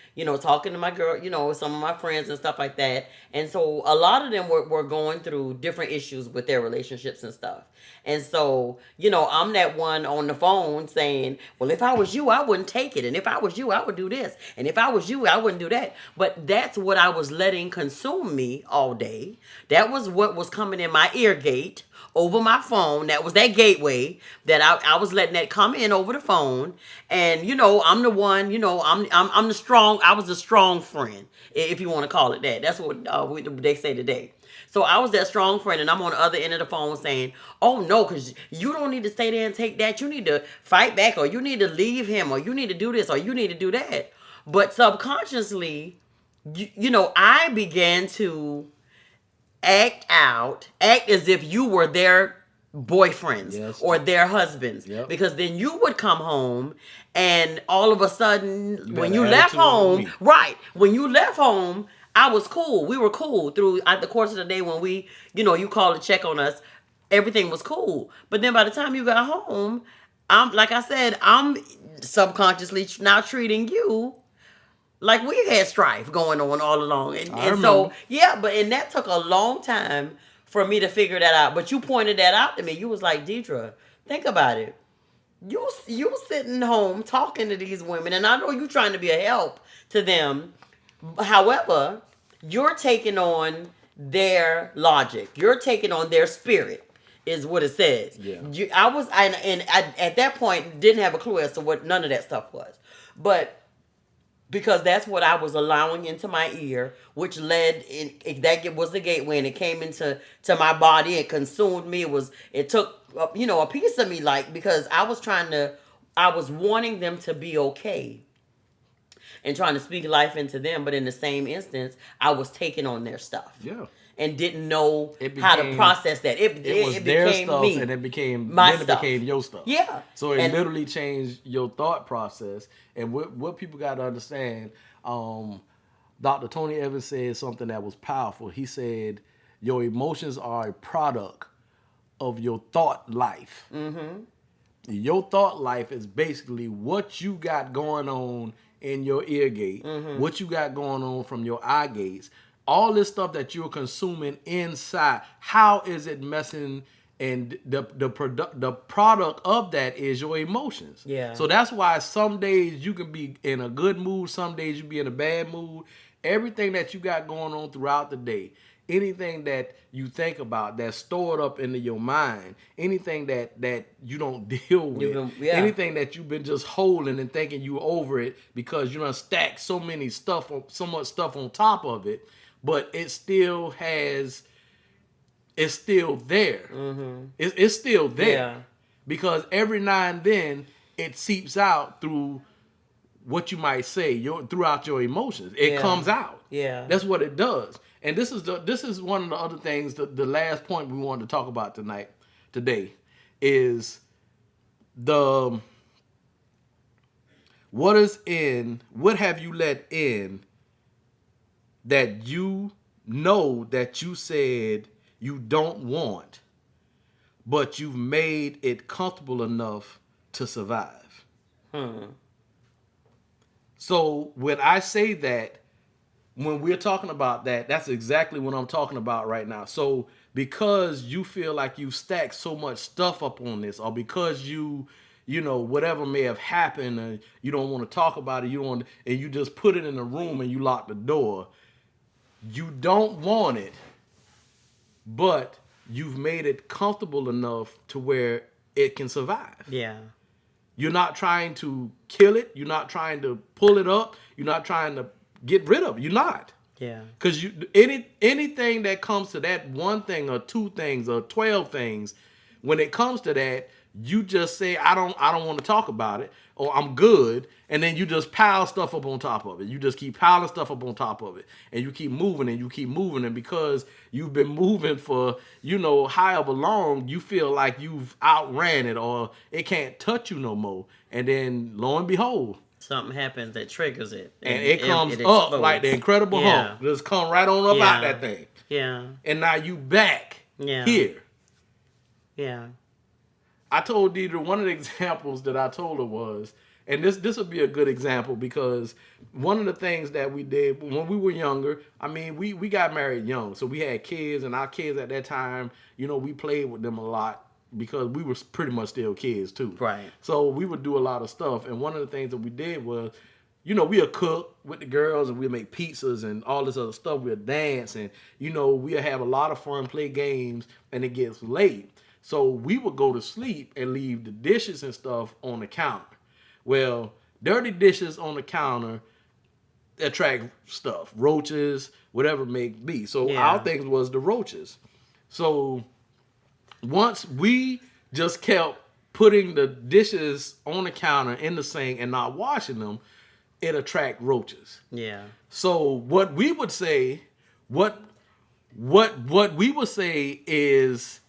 talking to my girl, some of my friends and stuff like that. And so a lot of them were going through different issues with their relationships and stuff. And so, I'm that one on the phone saying, well, if I was you, I wouldn't take it. And if I was you, I would do this. And if I was you, I wouldn't do that. But that's what I was letting consume me all day. That was what was coming in my ear gate over my phone. That was that gateway that I was letting that come in over the phone. And I'm the one. I'm the strong. I was the strong friend, if you want to call it that. That's what they say today. So I was that strong friend, and I'm on the other end of the phone saying, "Oh no, because you don't need to stay there and take that. You need to fight back, or you need to leave him, or you need to do this, or you need to do that." But subconsciously, I began to act as if you were their boyfriends Yes. or their husbands. Yep. Because then you would come home and all of a sudden when got you an left attitude with home, me. right, when you left home, I was cool. We were cool through at the course of the day when we, you called to check on us. Everything was cool. But then by the time you got home, like I said, I'm subconsciously now treating you like we had strife going on all along. And so, yeah, and that took a long time for me to figure that out. But you pointed that out to me. You was like, Deidra, think about it. You sitting home talking to these women, and I know you trying to be a help to them. However, you're taking on their logic. You're taking on their spirit, is what it says. Yeah. I at that point didn't have a clue as to what none of that stuff was, but because that's what I was allowing into my ear, which led in that was the gateway, and it came into my body. It consumed me. It took a piece of me, like, because I was wanting them to be okay and trying to speak life into them, but in the same instance, I was taking on their stuff. Yeah. And didn't know It how to became process that. it was It their became stuff, me, and it became my then it stuff. became your stuff. Yeah, So it and literally changed your thought process. And what people got to understand, Dr. Tony Evans said something that was powerful. He said, "Your emotions are a product of your thought life." mm-hmm. Your thought life is basically what you got going on in your ear gate, Mm-hmm. what you got going on from your eye gates, all this stuff that you're consuming inside. How is it messing? And the product of that is your emotions. Yeah. So that's why some days you can be in a good mood, some days you be in a bad mood. Everything that you got going on throughout the day, anything that you think about that's stored up into your mind, anything that you don't deal with, Yeah. anything that you've been just holding and thinking you over it because you done stacked so much stuff on top of it, but it's still there. Mm-hmm. It's still there. Yeah. Because every now and then it seeps out through what you might say throughout your emotions. It Yeah. comes out. Yeah. That's what it does. And this is one of the other things. The last point we wanted to talk about today, is the what have you let in that you know that you said you don't want, but you've made it comfortable enough to survive. So when I say that, when we're talking about that, that's exactly what I'm talking about right now. So because you feel like you stacked so much stuff up on this, or because whatever may have happened, and you don't want to talk about it, and you just put it in a room and you lock the door. You don't want it, but you've made it comfortable enough to where it can survive. Yeah. You're not trying to kill it. You're not trying to pull it up. You're not trying to get rid of it. You're not. Yeah. Because anything that comes to that one thing or two things or 12 things, when it comes to that, you just say, I don't want to talk about it, or I'm good, and then you just pile stuff up on top of it. You just keep piling stuff up on top of it, and you keep moving and you keep moving, and because you've been moving for however long, you feel like you've outran it or it can't touch you no more, and then lo and behold, something happens that triggers it, and it comes up like the Incredible Hulk. Just come right on up out that thing. Yeah. And now you back here. Yeah. I told Deirdre, one of the examples that I told her was, and this would be a good example, because one of the things that we did when we were younger, I mean, we got married young, so we had kids, and our kids at that time, we played with them a lot because we were pretty much still kids too. Right. So we would do a lot of stuff, and one of the things that we did was, we'll cook with the girls, and we'll make pizzas and all this other stuff. We'll dance, and we'll have a lot of fun, play games, and it gets late. So we would go to sleep and leave the dishes and stuff on the counter. Well, dirty dishes on the counter attract stuff, roaches, whatever it may be. So our thing was the roaches. So once we just kept putting the dishes on the counter in the sink and not washing them, it attract roaches. Yeah. So what we would say, what we would say is,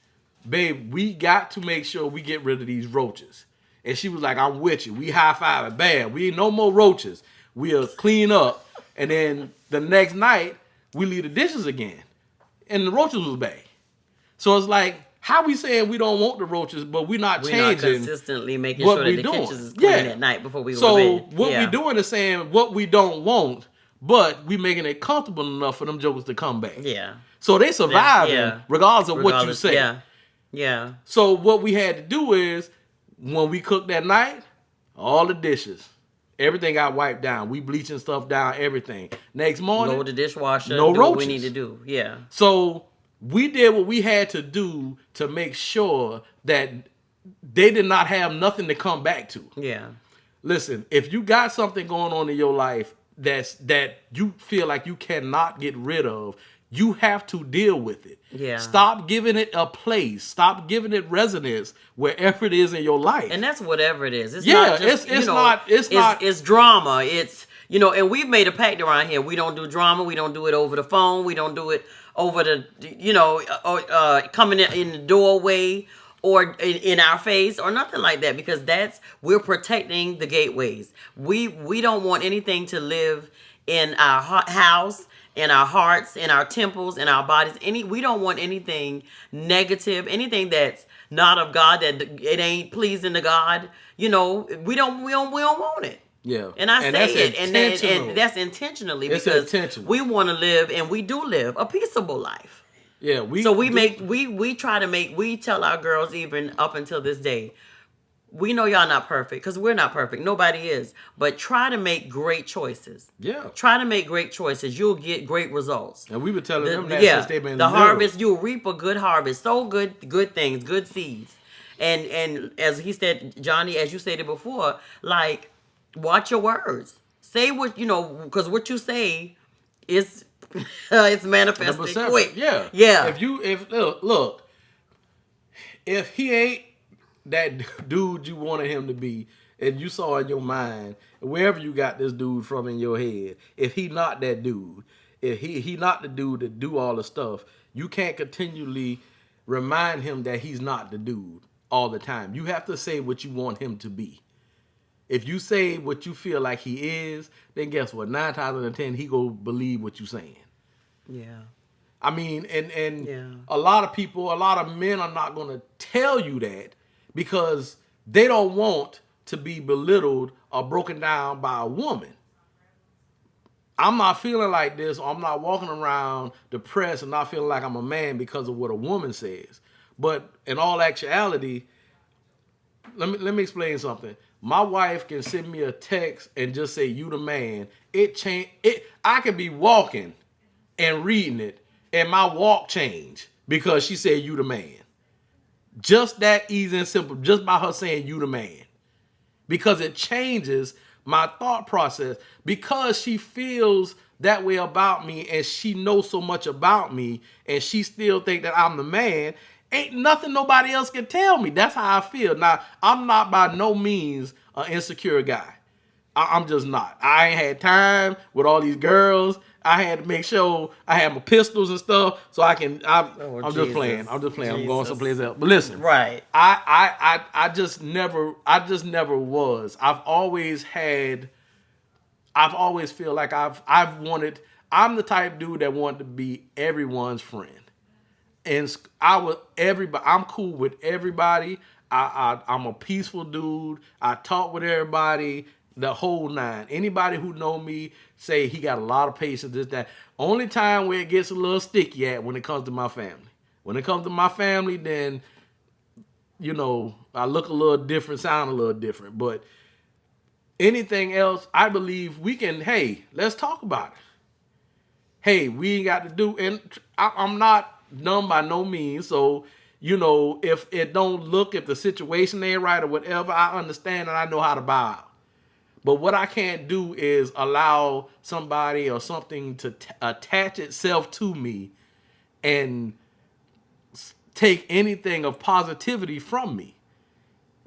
babe, we got to make sure we get rid of these roaches. And she was like, I'm with you. We high-five it. Bad. We ain't no more roaches. We'll clean up. And then the next night, we leave the dishes again. And the roaches was bad. So it's like, how we saying we don't want the roaches, but we're not changing. We're not consistently making sure that the kitchen is clean at night before we go to bed. So what we doing is saying what we don't want, but we making it comfortable enough for them jokers to come back. Yeah. So they surviving regardless of what you say. Yeah. Yeah. So what we had to do is, When we cooked that night, all the dishes, everything got wiped down. We bleaching stuff down, everything. Next morning, Load the dishwasher, no do what we need to roaches. do. Yeah. So we did what we had to do to make sure that they did not have nothing to come back to. Yeah. Listen, if you got something going on in your life that you feel like you cannot get rid of, you have to deal with it. Yeah. Stop giving it a place. Stop giving it residence wherever it is in your life. And that's whatever it is. It's Yeah, not just it's not it's not it's drama. It's and we've made a pact around here. We don't do drama. We don't do it over the phone. We don't do it over the coming in the doorway or in our face or nothing like that, because we're protecting the gateways. We don't want anything to live in our house, in our hearts, in our temples, in our bodies. We don't want anything negative, anything that's not of God, that it ain't pleasing to God. We don't want it. yeah. And I say it, intentional. and that's intentionally, It's because intentional. we want to live, and we do live a peaceable life. Yeah, So we try to we tell our girls, even up until this day, we know y'all not perfect, because we're not perfect. Nobody is. But try to make great choices. Yeah. Try to make great choices. You'll get great results. And we were telling them that Yeah, since they've been the little. harvest, you'll reap a good harvest. Sow good things, good seeds. And as he said, Johnny, as you stated before, like, watch your words. Say what, because what you say is it's manifested quick. Yeah. Yeah. If look, if he ain't that dude you wanted him to be, and you saw in your mind, wherever you got this dude from in your head, if he not that dude, if he not the dude to do all the stuff, you can't continually remind him that he's not the dude all the time. You have to say what you want him to be. If you say what you feel like he is, then guess what? 9 times out of 10, he go believe what you saying. Yeah. I mean, and Yeah. a lot of people, a lot of men are not going to tell you that, because they don't want to be belittled or broken down by a woman. I'm not feeling like this, or I'm not walking around depressed and not feeling like I'm a man because of what a woman says. But in all actuality, let me explain something. My wife can send me a text and just say, "You the man." I could be walking and reading it, and my walk change because she said, "You the man." Just that easy and simple, just by her saying, "You the man." Because it changes my thought process. Because she feels that way about me, and she knows so much about me, and she still think that I'm the man. Ain't nothing nobody else can tell me. That's how I feel. Now, I'm not by no means an insecure guy. I'm just not. I ain't had time with all these girls. I had to make sure I had my pistols and stuff so I can. I'm just playing. I'm just playing. I'm going someplace else. But listen, Right. I just never was. I've always feel like I've wanted. I'm the type dude that wanted to be everyone's friend. And I'm cool with everybody. I'm a peaceful dude. I talk with everybody, the whole nine. Anybody who know me say he got a lot of patience, this, that. Only time where it gets a little sticky at when it comes to my family. When it comes to my family, then, I look a little different, sound a little different. But anything else, I believe we can, hey, let's talk about it. Hey, we ain't got to do, and I'm not dumb by no means. So, if it don't look, if the situation ain't right or whatever, I understand and I know how to bow out. But what I can't do is allow somebody or something to attach itself to me and take anything of positivity from me.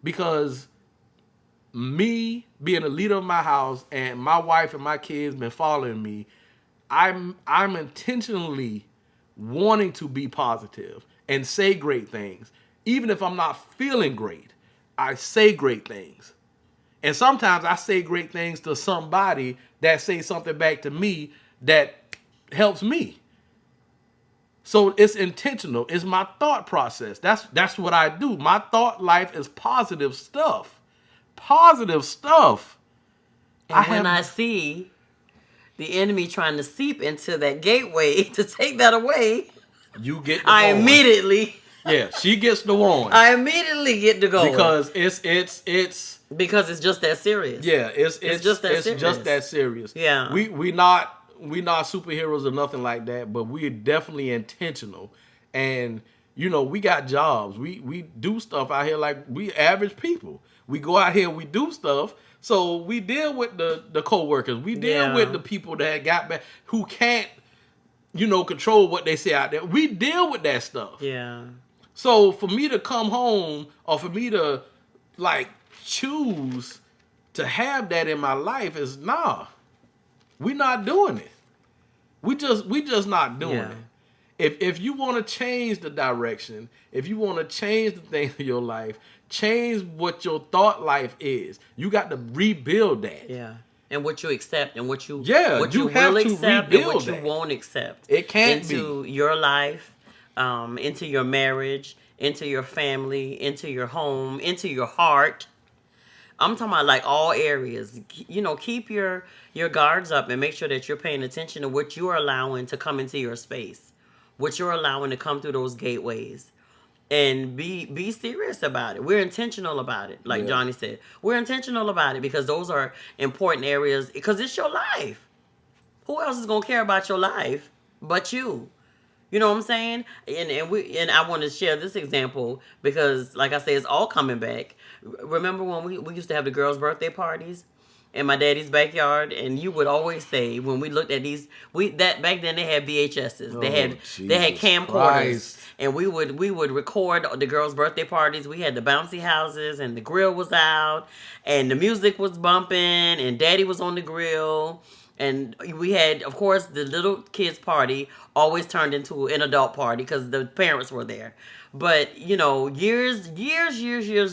Because me being a leader of my house and my wife and my kids been following me, I'm intentionally wanting to be positive and say great things. Even if I'm not feeling great, I say great things. And sometimes I say great things to somebody that say something back to me that helps me. So it's intentional. It's my thought process. That's what I do. My thought life is positive stuff. Positive stuff. And when I see the enemy trying to seep into that gateway to take that away, you get I immediately Yeah, she gets the one I immediately get to going because it's because it's just that serious. yeah, It's just that it's just serious. that serious. Yeah. We not superheroes or nothing like that, but we're definitely intentional. And we got jobs. We do stuff out here like we average people. We go out here, we do stuff. So we deal with the coworkers. We deal with Yeah. the people that got back who can't control what they say out there. We deal with that stuff. Yeah. So for me to come home or for me to like choose to have that in my life is nah. We not doing it. We just not doing Yeah. it. If you want to change the direction, if you want to change the things of your life, change what your thought life is. You got to rebuild that. Yeah. And what you accept and what You you have will to accept and what rebuild you that. won't accept It can't into your life, into your marriage, into your family, into your home, into your heart. I'm talking about like all areas. Keep your guards up and make sure that you're paying attention to what you're allowing to come into your space, what you're allowing to come through those gateways, and be serious about it. We're intentional about it, like Yeah. Johnny said. We're intentional about it because those are important areas. Because it's your life. Who else is gonna care about your life but you? You know what I'm saying? And I want to share this example because, like I said, it's all coming back. Remember when we used to have the girls' birthday parties in my daddy's backyard, and you would always say when we looked at these, that back then they had VHSs, Oh, they had Jesus camcorders, Christ. and we would record the girls' birthday parties. We had the bouncy houses, and the grill was out, and the music was bumping, and daddy was on the grill. And we had, of course, the little kids' party always turned into an adult party because the parents were there. But years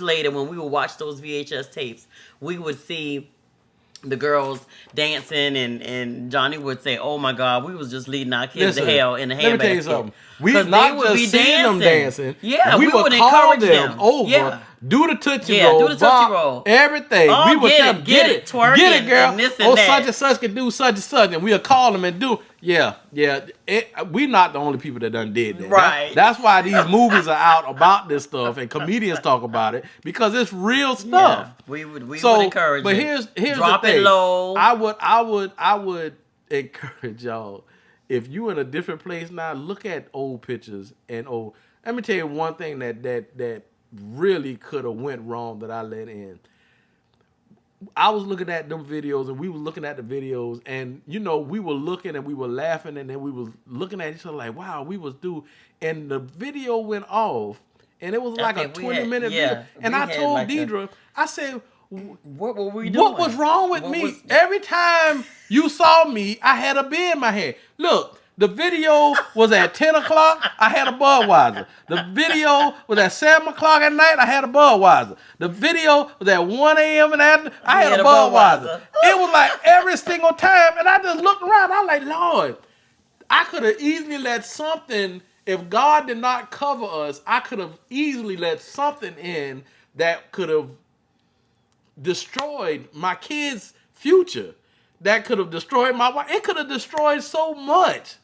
later, when we would watch those VHS tapes, we would see the girls dancing, and Johnny would say, "Oh my God, we was just leading our kids to Listen, hell in the let me tell you handbasket." something. We Because they not would be just seeing them dancing. Yeah, we we would would call encourage them them. over, Yeah. do the Tootsie Yeah, Roll, do the Tootsie bop, Roll. everything. Oh, We would get tell it, them, get it, twerk get and- it, girl. and this and Oh, that. such and such can do such and such, and we'll call them and do. Yeah. We not the only people that done did that. Right. That's why these movies are out about this stuff, and comedians talk about it because it's real stuff. Yeah, we would So, encourage but it. here's Drop the it thing. low. I would encourage y'all, if you in a different place now, look at old pictures and old. Let me tell you one thing that really could have went wrong that I let in. I was looking at them videos and we were looking at the videos and we were looking and we were laughing and then we was looking at each other like, wow, we was due, and the video went off and it was like a 20-minute video. And I told like Deirdra, I said, what were we doing? what was wrong with me? Every time you saw me, I had a beer in my hand. Look, the video was at 10 o'clock, I had a Budweiser. The video was at 7 o'clock at night, I had a Budweiser. The video was at 1 a.m. and after, I had a Budweiser. It was like every single time, and I just looked around, I was like, Lord, I could have easily let something, if God did not cover us, I could have easily let something in that could have destroyed my kids' future. That could have destroyed my wife. It could have destroyed so much.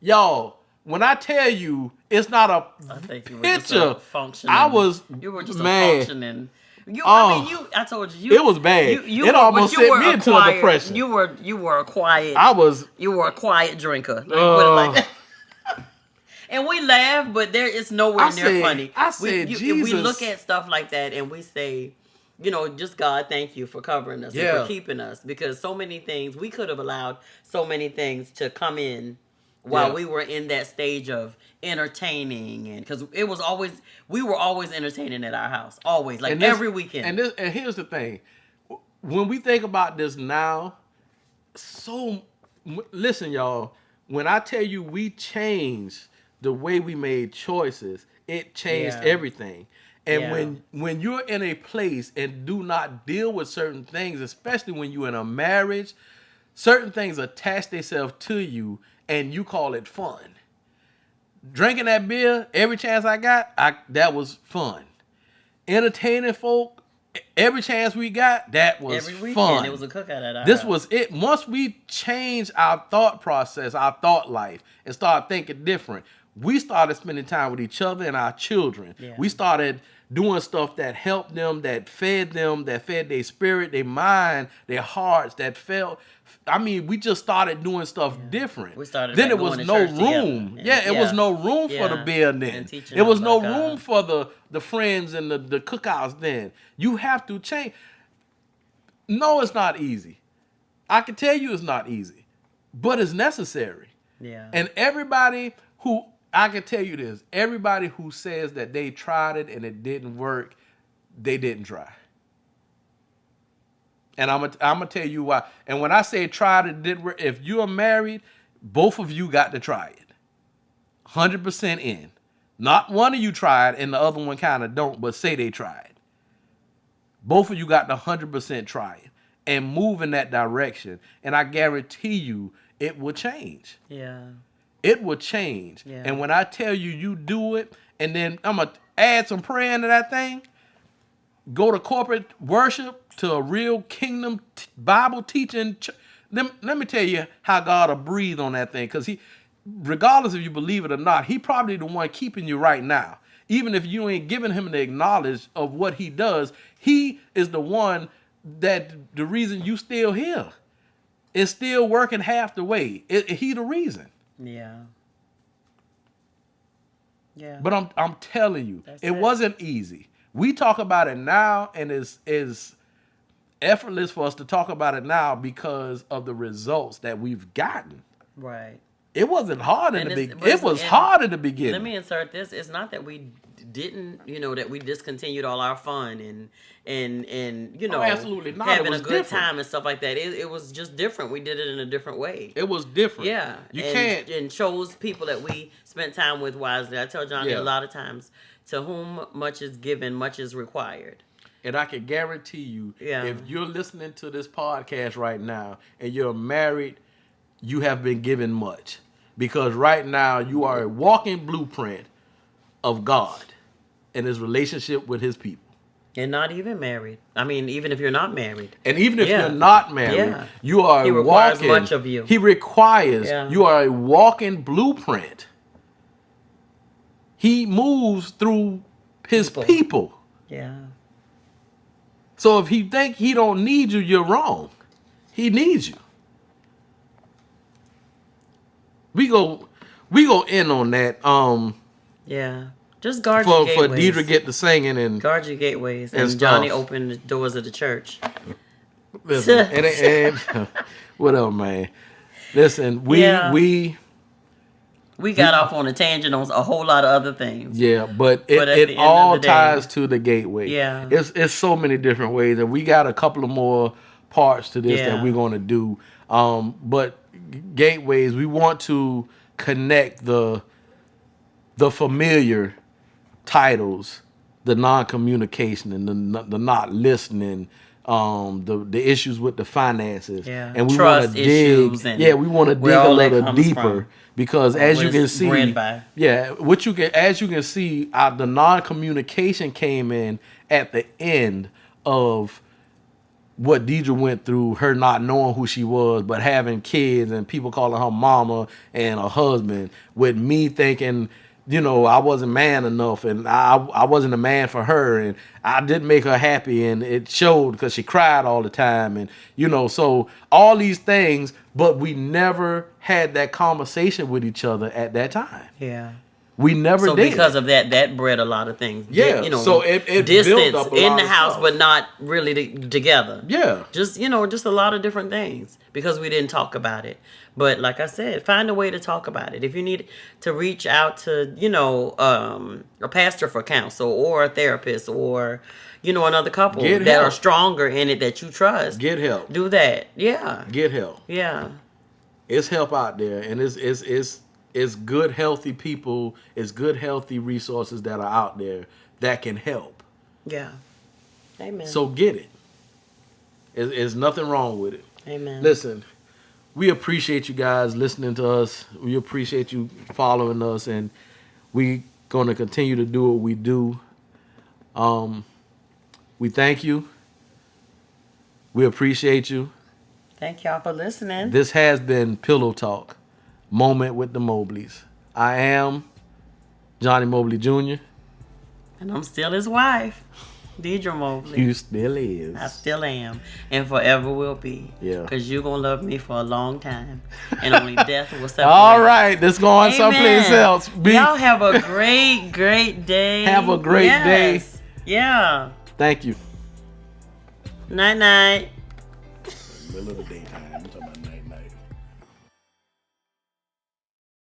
Y'all, when I tell you it's not a I think you were picture, just a functioning. You were just man, a functioning. I told you. It was bad. It almost sent me into a depression. You were a quiet. You were a quiet drinker. Let me put it like that. And we laugh, but it's nowhere near funny. Jesus. We look at stuff like that and we say, just God, thank you for covering us and for keeping us, because so many things we could have allowed so many things to come in while we were in that stage of entertaining, and because we were always entertaining at our house, always, like every weekend. And here's the thing, when we think about this now, listen, y'all, when I tell you we changed the way we made choices, it changed everything. And when you're in a place and do not deal with certain things, especially when you're in a marriage, certain things attach themselves to you and you call it fun. Drinking that beer every chance I got, that was fun. Entertaining folk every chance we got, that was every weekend, fun. It was a cookout at our This house. was it. Once we changed our thought process, our thought life, and start thinking different, we started spending time with each other and our children. Yeah. We started doing stuff that helped them, that fed them, that fed their spirit, their mind, their hearts, that felt. I mean, we just started doing stuff different. We started Then back it was going to no church together. room. And, Yeah, it was no room for the yeah. beer then. And teaching It them was no about room God. for the friends and the cookouts then. You have to change. No, it's not easy. I can tell you it's not easy, but it's necessary. Yeah. And everybody who, I can tell you this, everybody who says that they tried it and it didn't work, they didn't try. And I'm gonna tell you why. And when I say tried it didn't work, if you are married, both of you got to try it. 100% in. Not one of you tried and the other one kind of don't, but say they tried. Both of you got to 100% try it and move in that direction. And I guarantee you it will change. Yeah. It will change. Yeah. And when I tell you, you do it, and then I'm going to add some prayer into that thing, go to corporate worship, to a real kingdom Bible teaching. Let me tell you how God will breathe on that thing. Because he, regardless if you believe it or not, he probably the one keeping you right now. Even if you ain't giving him the acknowledge of what he does, he is the one that the reason you still here. Is still working half the way. He the reason. Yeah. Yeah. But I'm telling you, That's it it. wasn't easy. We talk about it now, and it's effortless for us to talk about it now because of the results that we've gotten. Right. It wasn't hard in And the it's- beginning. but It it's- was and hard in the beginning. Let me insert this. It's not that we didn't, that we discontinued all our fun and absolutely not. It having a was good different. time and stuff like that. It was just different. We did it in a different way. It was different. Yeah. You and, can't. And chose people that we spent time with wisely. I tell Johnny Yeah. a lot of times, to whom much is given, much is required. And I can guarantee you, Yeah. if you're listening to this podcast right now and you're married, you have been given much. Because right now you are a walking blueprint of God and his relationship with his people. And not even married. I mean, even if you're not married. And even if Yeah. you're not married, Yeah. you are He a requires walking, much of you. He requires, Yeah. you are a walking blueprint. He moves through his people. Yeah. So if he think he don't need you, you're wrong. He needs you. We go in on that. Yeah. Just guard your For gateways. Deirdra get the singing and Guard your gateways. and And Johnny stuff. opened the doors of the church. listen and what up, man? Listen, Yeah. we We got off on a tangent on a whole lot of other things. yeah, but But at the it end all of the day- ties to the gateway. Yeah. It's so many different ways, and we got a couple of more parts to this that Yeah. we're going to do. But gateways, we want to connect the familiar titles, the non-communication and the not listening, the issues with the finances, Yeah. and we want Trust to dig. issues and Yeah, we want to dig where a all that little comes deeper from. because, Or as what you can it's see, bred by. yeah, as you can see, the non-communication came in at the end of what Deirdra went through, her not knowing who she was, but having kids and people calling her mama and her husband, with me thinking, I wasn't man enough and I wasn't a man for her and I didn't make her happy, and it showed because she cried all the time, and so all these things, but we never had that conversation with each other at that time. Yeah. We never So did. because of that bred a lot of things. Yeah, so it distance built up a in lot the of house, stuff. but not really together. Yeah. Just just a lot of different things because we didn't talk about it. But like I said, find a way to talk about it. If you need to reach out to a pastor for counsel or a therapist or another couple Get that help. are stronger in it that you trust, Get help. do that. Yeah. Get help. Yeah. It's help out there, and it's good, healthy people. It's good, healthy resources that are out there that can help. Yeah. Amen. So get it. There's nothing wrong with it. Amen. Listen, we appreciate you guys listening to us. We appreciate you following us, and we gonna continue to do what we do. We thank you. We appreciate you. Thank y'all for listening. This has been Pillow Talk, Moment with the Mobleys. I am Johnnie Mobley Jr. And I'm still his wife, Deirdra Mobley. You still is. I still am, and forever will be. Yeah. Cause you're gonna love me for a long time, and only death will separate. All right, let's go on Amen. someplace else. Y'all have a great day. Have a great day. Yeah. Thank you. Night night. Middle of the daytime. I'm talking about night night.